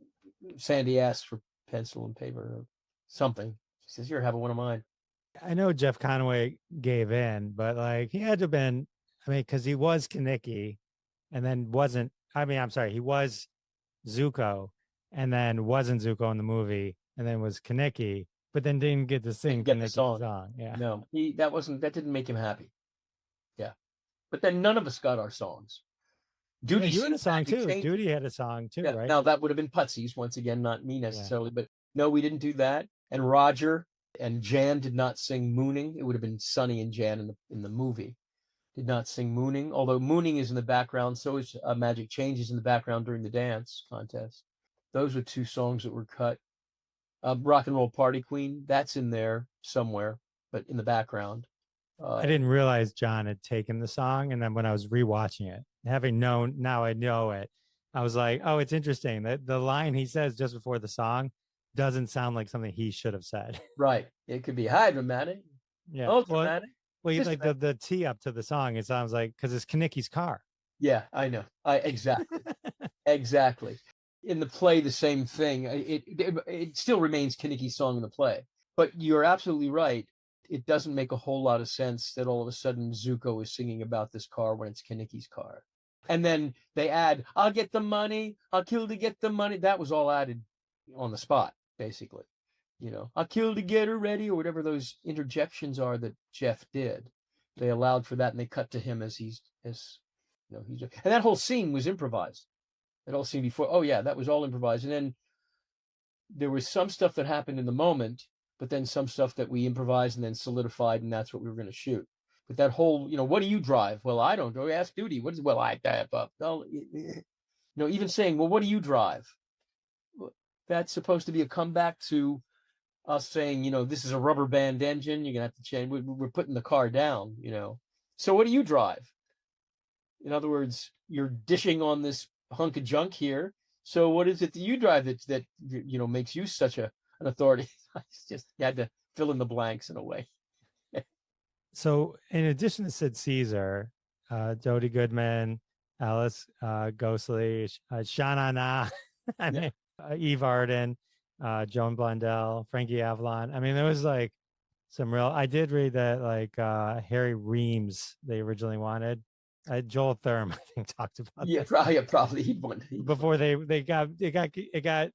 Sandy asks for pencil and paper or something. She says, "Here, have one of mine." I know Jeff Conway gave in, but like he had to have been, I mean, because he was Kenickie and then wasn't, I mean, I'm sorry, he was Zuko and then wasn't Zuko in the movie and then was Kenickie, but then didn't get to sing Didn't get the Kenickie's song. song. Yeah. No, that didn't make him happy. Yeah, but then none of us got our songs. Yeah, Doody you had a sings song Magic too. Changes. Doody had a song too, Yeah, right? now that would have been Putsy's once again, not me Yeah. necessarily, but no, we didn't do that. And Roger and Jan did not sing Mooning. It would have been Sonny and Jan in the movie. Did not sing Mooning, although Mooning is in the background. So is Magic Changes in the background during the dance contest. Those were two songs that were cut. Rock and Roll Party Queen, that's in there somewhere, but in the background. I didn't realize John had taken the song. And then when I was rewatching it, having known, now I know it, I was like, oh, it's interesting that the line he says just before the song doesn't sound like something he should have said. Right. It could be high dramatic, Yeah. ultramatic, Well, like systematic. the tee up to the song, it sounds like because it's Kenickie's car. Yeah, I know. Exactly. Exactly. in the play the same thing. It still remains Kanicki's song in the play, but you're absolutely right. It doesn't make a whole lot of sense that all of a sudden Zuko is singing about this car when it's Kanicki's car. And then they add, I'll get the money, I'll kill to get the money. That was all added on the spot, basically. I'll kill to get her ready, or whatever those interjections are that Jeff did. They allowed for that, and they cut to him and that whole scene was improvised. That whole scene before, oh yeah, that was all improvised. And then there was some stuff that happened in the moment, but then some stuff that we improvised and then solidified, and that's what we were going to shoot. But that whole, what do you drive? Well, I don't know. Ask Doody. Even saying, well, what do you drive? That's supposed to be a comeback to us saying, this is a rubber band engine. You're going to have to change. We're putting the car down, So what do you drive? In other words, you're dishing on this hunk of junk here. So what is it that you drive that makes you such an authority? You had to fill in the blanks in a way. So in addition to Sid Caesar, Dodie Goodman, Alice Ghostly, Sha-Na-Na, Eve Arden, Joan Blundell, Frankie Avalon. I mean, there was like some real. I did read that like Harry Reams they originally wanted. Joel Thurm, I think, talked about that. Probably he wanted before it got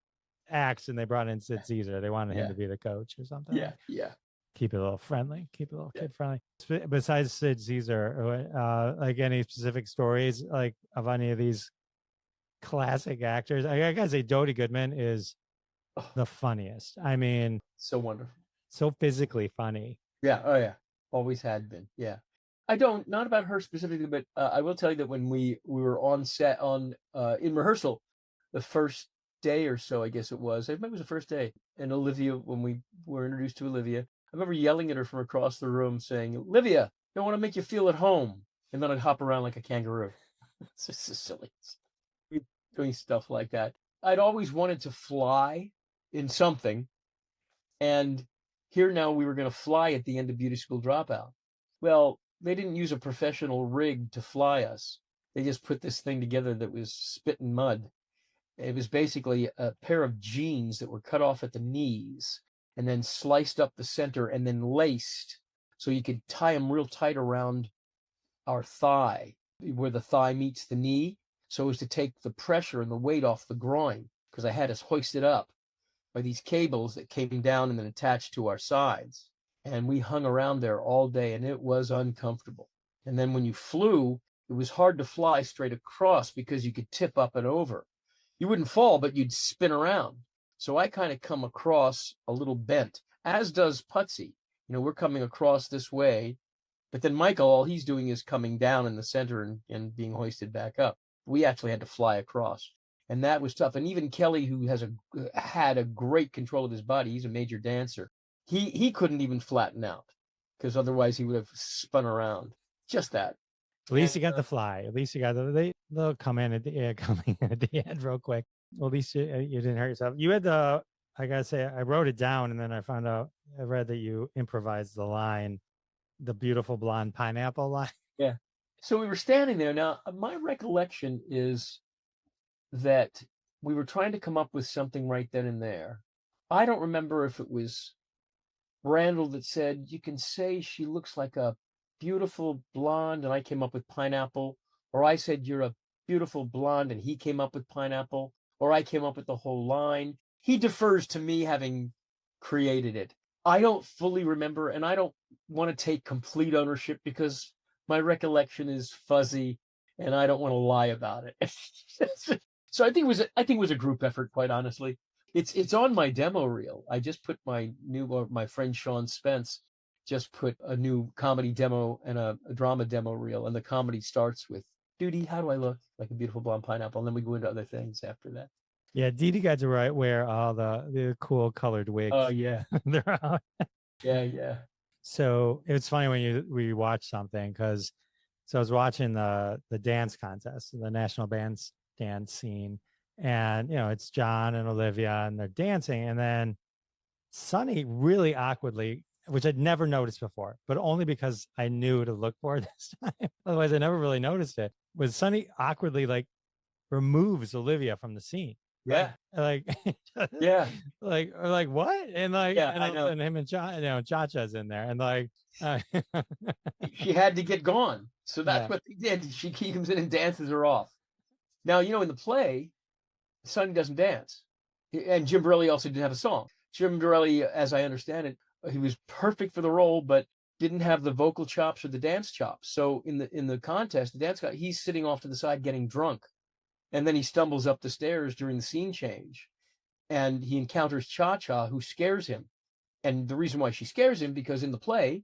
axed and they brought in Sid Caesar. They wanted him to be the coach or something. Yeah. Keep it a little friendly. Keep it a little kid friendly. Besides Sid Caesar, like any specific stories like of any of these classic actors? I gotta say, Dodie Goodman is the funniest. I mean, so wonderful, so physically funny. Yeah. Oh yeah. Always had been. Yeah. Not about her specifically, but I will tell you that when we were on set in rehearsal, the first day or so, I guess it was. I remember it was the first day, and Olivia, when we were introduced to Olivia, I remember yelling at her from across the room, saying, "Olivia, I want to make you feel at home," and then I'd hop around like a kangaroo. It's just so silly. Doing stuff like that. I'd always wanted to fly in something, and here now we were going to fly at the end of Beauty School Dropout. Well, they didn't use a professional rig to fly us. They just put this thing together that was spit and mud. It was basically a pair of jeans that were cut off at the knees and then sliced up the center and then laced so you could tie them real tight around our thigh, where the thigh meets the knee, so as to take the pressure and the weight off the groin, because I had us hoisted up by these cables that came down and then attached to our sides. And we hung around there all day, and it was uncomfortable. And then when you flew, it was hard to fly straight across because you could tip up and over. You wouldn't fall, but you'd spin around. So I kind of come across a little bent, as does Putsy. We're coming across this way, but then Michael, all he's doing is coming down in the center and being hoisted back up. We actually had to fly across, and that was tough. And even Kelly, who had a great control of his body, he's a major dancer. He couldn't even flatten out, because otherwise he would have spun around. Just that. At least you got the fly. At least you got they'll come in at the end real quick. Well, at least you didn't hurt yourself. You had I gotta say, I wrote it down, and then I read that you improvised the line, the beautiful blonde pineapple line. Yeah. So we were standing there. Now, my recollection is that we were trying to come up with something right then and there. I don't remember if it was Randall that said, "You can say she looks like a beautiful blonde," and I came up with pineapple, or I said, "You're a beautiful blonde," and he came up with pineapple, or I came up with the whole line. He defers to me having created it. I don't fully remember, and I don't want to take complete ownership because my recollection is fuzzy, and I don't want to lie about it. So I think it was a group effort, quite honestly. It's on my demo reel. I just put my friend Sean Spence just put a new comedy demo and a drama demo reel, and the comedy starts with, "Doody, how do I look? Like a beautiful blonde pineapple," and then we go into other things after that. Yeah, Dee got to wear all the cool colored wigs. Oh yeah. They're out. Yeah. So it's funny when we watch something, because I was watching the dance contest, the national dance scene, and it's John and Olivia, and they're dancing, and then Sonny really awkwardly, which I'd never noticed before, but only because I knew to look for it this time. Otherwise, I never really noticed it. Was Sonny awkwardly like removes Olivia from the scene. Yeah. like, Yeah. like what? And like, Yeah. I know. and him and Cha-Cha's in there, and like, uh, She had to get gone. So that's yeah, what they did. She comes in and dances her off. Now, in the play, Sonny doesn't dance. And Jim Borelli also didn't have a song. Jim Borelli, as I understand it, he was perfect for the role, but didn't have the vocal chops or the dance chops. So in the contest, the dance guy, he's sitting off to the side getting drunk. And then he stumbles up the stairs during the scene change and he encounters Cha-Cha, who scares him. And the reason why she scares him, because in the play,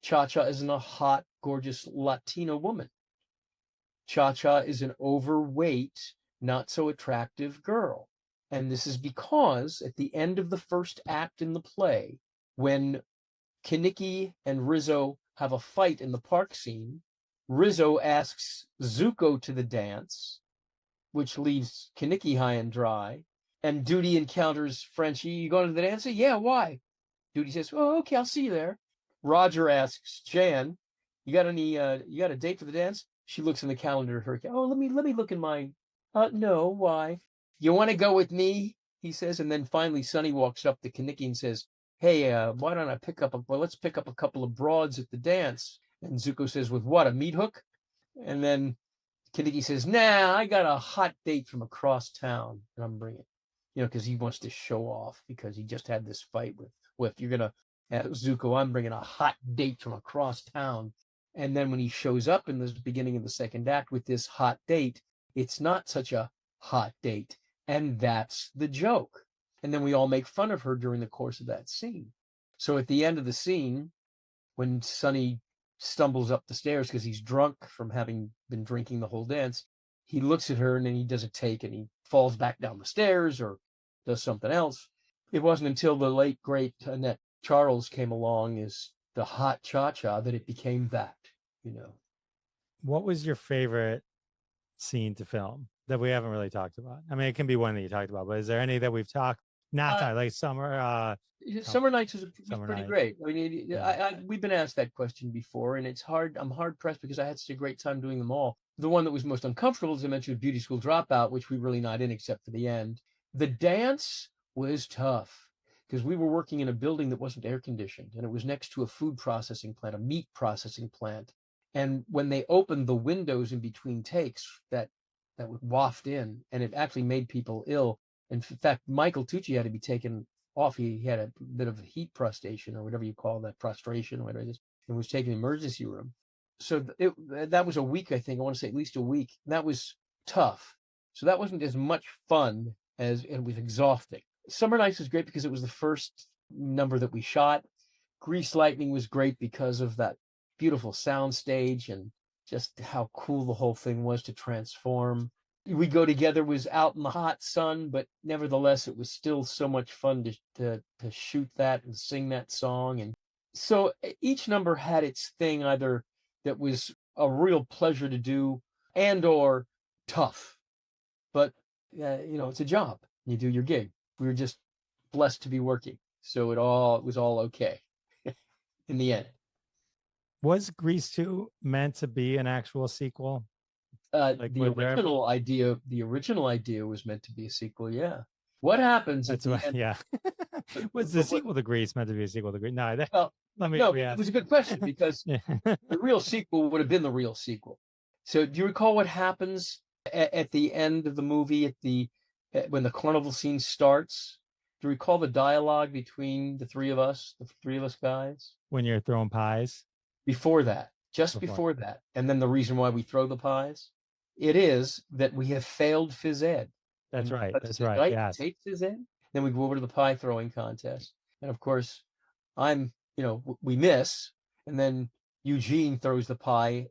Cha-Cha isn't a hot, gorgeous Latina woman. Cha-Cha is an overweight, not so attractive girl. And this is because at the end of the first act in the play, when Kinnicky and Rizzo have a fight in the park scene, Rizzo asks Zuko to the dance, which leaves Kinnicky high and dry. And Doody encounters Frenchie. You going to the dance? Yeah, why? Doody says, oh, okay, I'll see you there. Roger asks Jan, you got a date for the dance? She looks in the calendar. Oh, let me look in mine. No, why? You want to go with me? He says, and then finally Sonny walks up to Kinnicky and says, hey, why don't I let's pick up a couple of broads at the dance. And Zuko says, with what, a meat hook? And then Kinnicky says, nah, I got a hot date from across town and I'm bringing, because he wants to show off because he just had this fight with you're going to Zuko, I'm bringing a hot date from across town. And then when he shows up in the beginning of the second act with this hot date, it's not such a hot date. And that's the joke. And then we all make fun of her during the course of that scene. So at the end of the scene, when Sonny stumbles up the stairs because he's drunk from having been drinking the whole dance, he looks at her and then he does a take and he falls back down the stairs or does something else. It wasn't until the late, great Annette Charles came along as the hot cha-cha that it became that, What was your favorite scene to film that we haven't really talked about? I mean, it can be one that you talked about, but is there any that we've talked not like summer? Summer Nights was pretty Nights. great. I mean, we've been asked that question before, and it's hard. I'm hard pressed because I had such a great time doing them all. The one that was most uncomfortable, as I mentioned, was Beauty School Dropout, which we were really not in except for the end. The dance was tough because we were working in a building that wasn't air conditioned, and it was next to a food processing plant, a meat processing plant. And when they opened the windows in between takes, that would waft in, and it actually made people ill. In fact, Michael Tucci had to be taken off. He had a bit of a heat prostration or whatever you call that, prostration or whatever it is, and was taken to the emergency room. So that was a week, I think. I want to say at least a week. That was tough. So that wasn't as much fun as it was exhausting. Summer Nights was great because it was the first number that we shot. Grease Lightning was great because of that beautiful sound stage and just how cool the whole thing was to transform. We Go Together was out in the hot sun, but nevertheless, it was still so much fun to shoot that and sing that song. And so each number had its thing, either that was a real pleasure to do and or tough. But, it's a job. You do your gig. We were just blessed to be working. So it was all okay in the end. Was Grease 2 meant to be an actual sequel? The original idea was meant to be a sequel. Yeah. What happens at the end? Yeah. Was the sequel to Grease meant to be a sequel to Grease? No, it was a good question because the real sequel would have been the real sequel. So do you recall what happens at the end of the movie when the carnival scene starts? Do you recall the dialogue between the three of us guys? When you're throwing pies? Before that, before that. And then the reason why we throw the pies? It is that we have failed phys ed. That's right. That's right. Yeah. Take phys ed. Then we go over to the pie throwing contest. And of course, we miss. And then Eugene throws the pie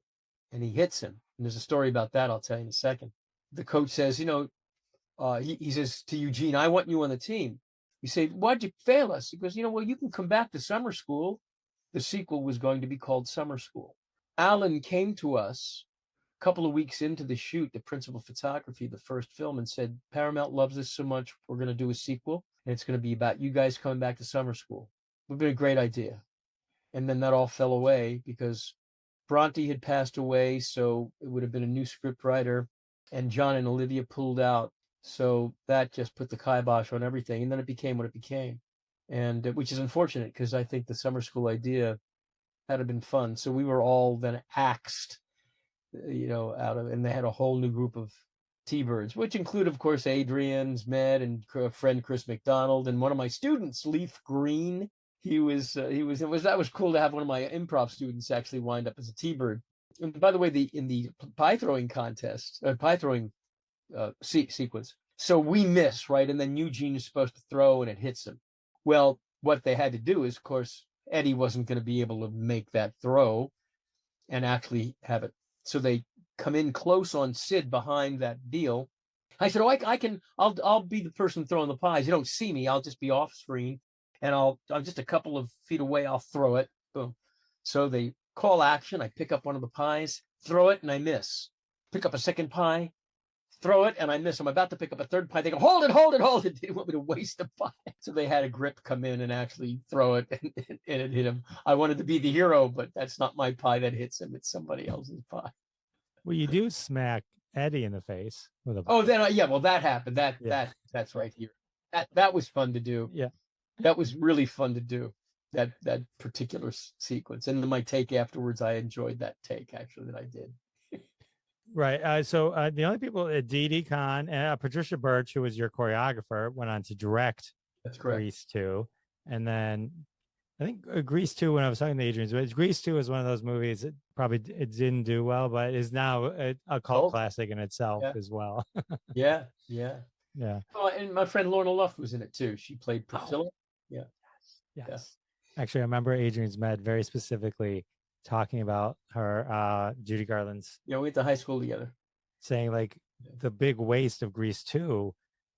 and he hits him. And there's a story about that I'll tell you in a second. The coach says, he says to Eugene, I want you on the team. You say, why'd you fail us? He goes, well, you can come back to summer school. The sequel was going to be called Summer School. Alan came to us a couple of weeks into the shoot, the principal photography, the first film, and said, Paramount loves this so much, we're going to do a sequel, and it's going to be about you guys coming back to summer school. It would have been a great idea. And then that all fell away because Bronte had passed away, so it would have been a new script writer, and John and Olivia pulled out. So that just put the kibosh on everything, and then it became what it became, and which is unfortunate because I think the summer school idea had been fun. So we were all then axed, out of, and they had a whole new group of T-birds, which include, of course, Adrian's Med and friend Chris McDonald, and one of my students, Leaf Green. That was cool to have one of my improv students actually wind up as a T-bird. And by the way, in the pie throwing contest, pie throwing sequence, so we miss, right, and then Eugene is supposed to throw, and it hits him. Well, what they had to do is, of course, Eddie wasn't going to be able to make that throw and actually have it. So they come in close on Sid behind that deal. I said, "Oh, I'll be the person throwing the pies. You don't see me. I'll just be off screen, and I'm just a couple of feet away. I'll throw it." Boom. So they call action. I pick up one of the pies, throw it, and I miss. Pick up a second pie, throw it, and I miss. I'm about to pick up a third pie. They go, hold it, hold it, hold it. They didn't want me to waste a pie. So they had a grip come in and actually throw it, and it hit him. I wanted to be the hero, but that's not my pie that hits him. It's somebody else's pie. Well, you do smack Eddie in the face with a. Oh, then well, that happened. That's right here. That was fun to do. Yeah, that was really fun to do. That particular sequence, and then my take afterwards, I enjoyed that take actually that I did. Right. So the only people, Didi Khan and Patricia Birch, who was your choreographer, went on to direct. That's correct. Grease 2, and then I think Grease 2. When I was talking to Adrian, Grease 2 is one of those movies that it didn't do well, but is now a cult classic in itself as well. Yeah. Oh, and my friend Lorna Luft was in it too. She played Priscilla. Oh. Yeah. Yes. Actually, I remember Adrian's Med very specifically talking about her, Judy Garland's. Yeah, we went to high school together. Saying like the big waste of Grease 2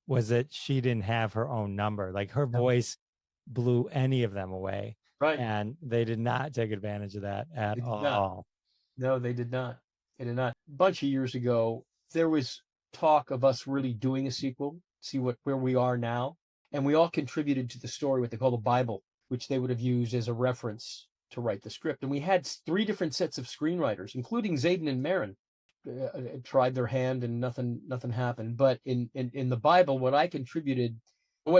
was that she didn't have her own number. Like her voice blew any of them away. Right. And they did not take advantage of that at all. No, they did not. They did not. A bunch of years ago, there was talk of us really doing a sequel, see where we are now. And we all contributed to the story, what they call the Bible, which they would have used as a reference to write the script. And we had 3 different sets of screenwriters, including Zayden and Marin, tried their hand and nothing happened. But in the Bible, what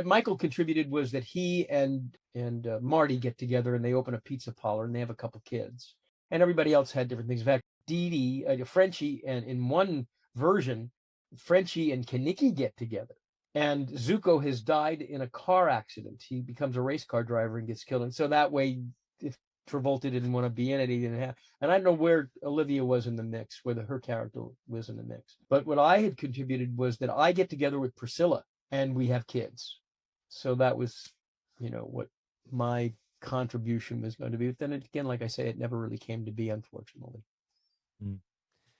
Michael contributed was that he and Marty get together and they open a pizza parlor and they have a couple kids. And everybody else had different things. In fact, Didi, Frenchie, and in one version, Frenchie and Kaniki get together. And Zuko has died in a car accident. He becomes a race car driver and gets killed. And so that way, if Travolta didn't want to be in it, he didn't have. And I don't know where Olivia was in the mix, whether her character was in the mix. But what I had contributed was that I get together with Priscilla and we have kids. So that was, what my contribution was going to be. But then again, like I say, it never really came to be, unfortunately.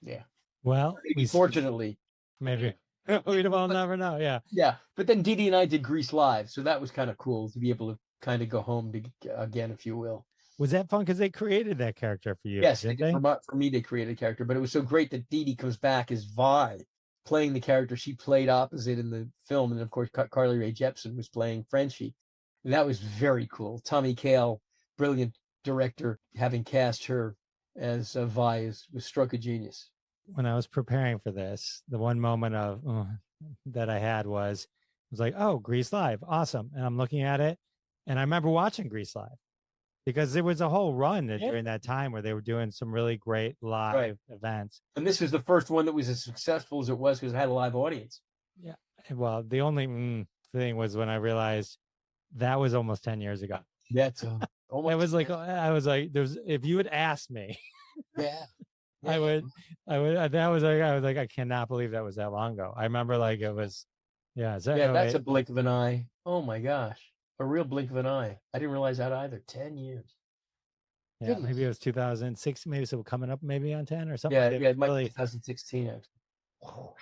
Yeah. Well, fortunately. Maybe. We will never know. Yeah. Yeah. But then Didi and I did Grease Live. So that was kind of cool to be able to kind of go home again, if you will. Was that fun? Because they created that character for you. Yes. For me, they created a character. But it was so great that Didi comes back as Vi, playing the character she played opposite in the film. And of course, Carly Rae Jepsen was playing Frenchie. And that was very cool. Tommy Kail, brilliant director, having cast her as Vi was a stroke of genius. When I was preparing for this, the one moment of that I had was like, oh, Grease Live, awesome. And I'm looking at it, and I remember watching Grease Live because there was a whole run during that time where they were doing some really great live events. And this was the first one that was as successful as it was because it had a live audience. Yeah. Well, the only thing was when I realized that was almost 10 years ago. That's almost. It was like I was like, if you had asked me. Yeah. I would, that was like, I was like, I cannot believe that was that long ago. I remember like it was, that's a blink of an eye. Oh my gosh. A real blink of an eye. I didn't realize that either. 10 years. Yeah. Goodness. Maybe it was 2006. Maybe so coming up maybe on 10 or something. Yeah. It might be 2016. Actually.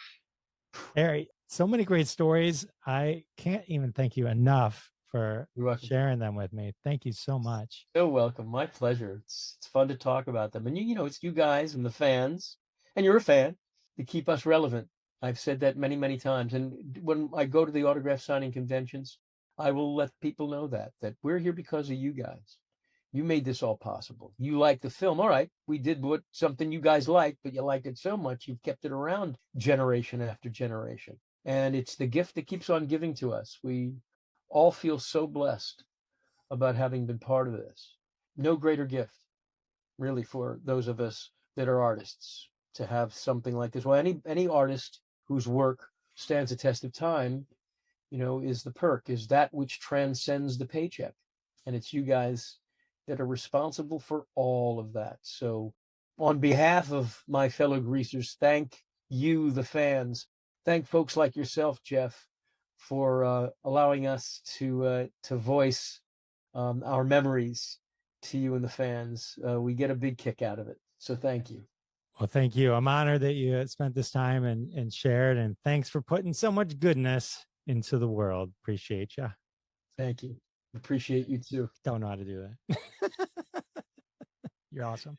Harry, so many great stories. I can't even thank you enough for sharing them with me. Thank you so much. So welcome. My pleasure. It's fun to talk about them. And it's you guys and the fans, and you're a fan, to keep us relevant. I've said that many, many times. And when I go to the autograph signing conventions, I will let people know that we're here because of you guys. You made this all possible. You like the film. All right. We did something you guys liked, but you liked it so much, you've kept it around generation after generation. And it's the gift that keeps on giving to us. We all feel so blessed about having been part of this. No greater gift, really, for those of us that are artists to have something like this. Well, any artist whose work stands the test of time, is the perk, is that which transcends the paycheck. And it's you guys that are responsible for all of that. So, on behalf of my fellow greasers, thank you, the fans. Thank folks like yourself, Jeff, for allowing us to voice our memories to you and the fans. We get a big kick out of it. So thank you. Well, thank you. I'm honored that you spent this time and shared. And thanks for putting so much goodness into the world. Appreciate you. Thank you. Appreciate you too. Don't know how to do that. You're awesome.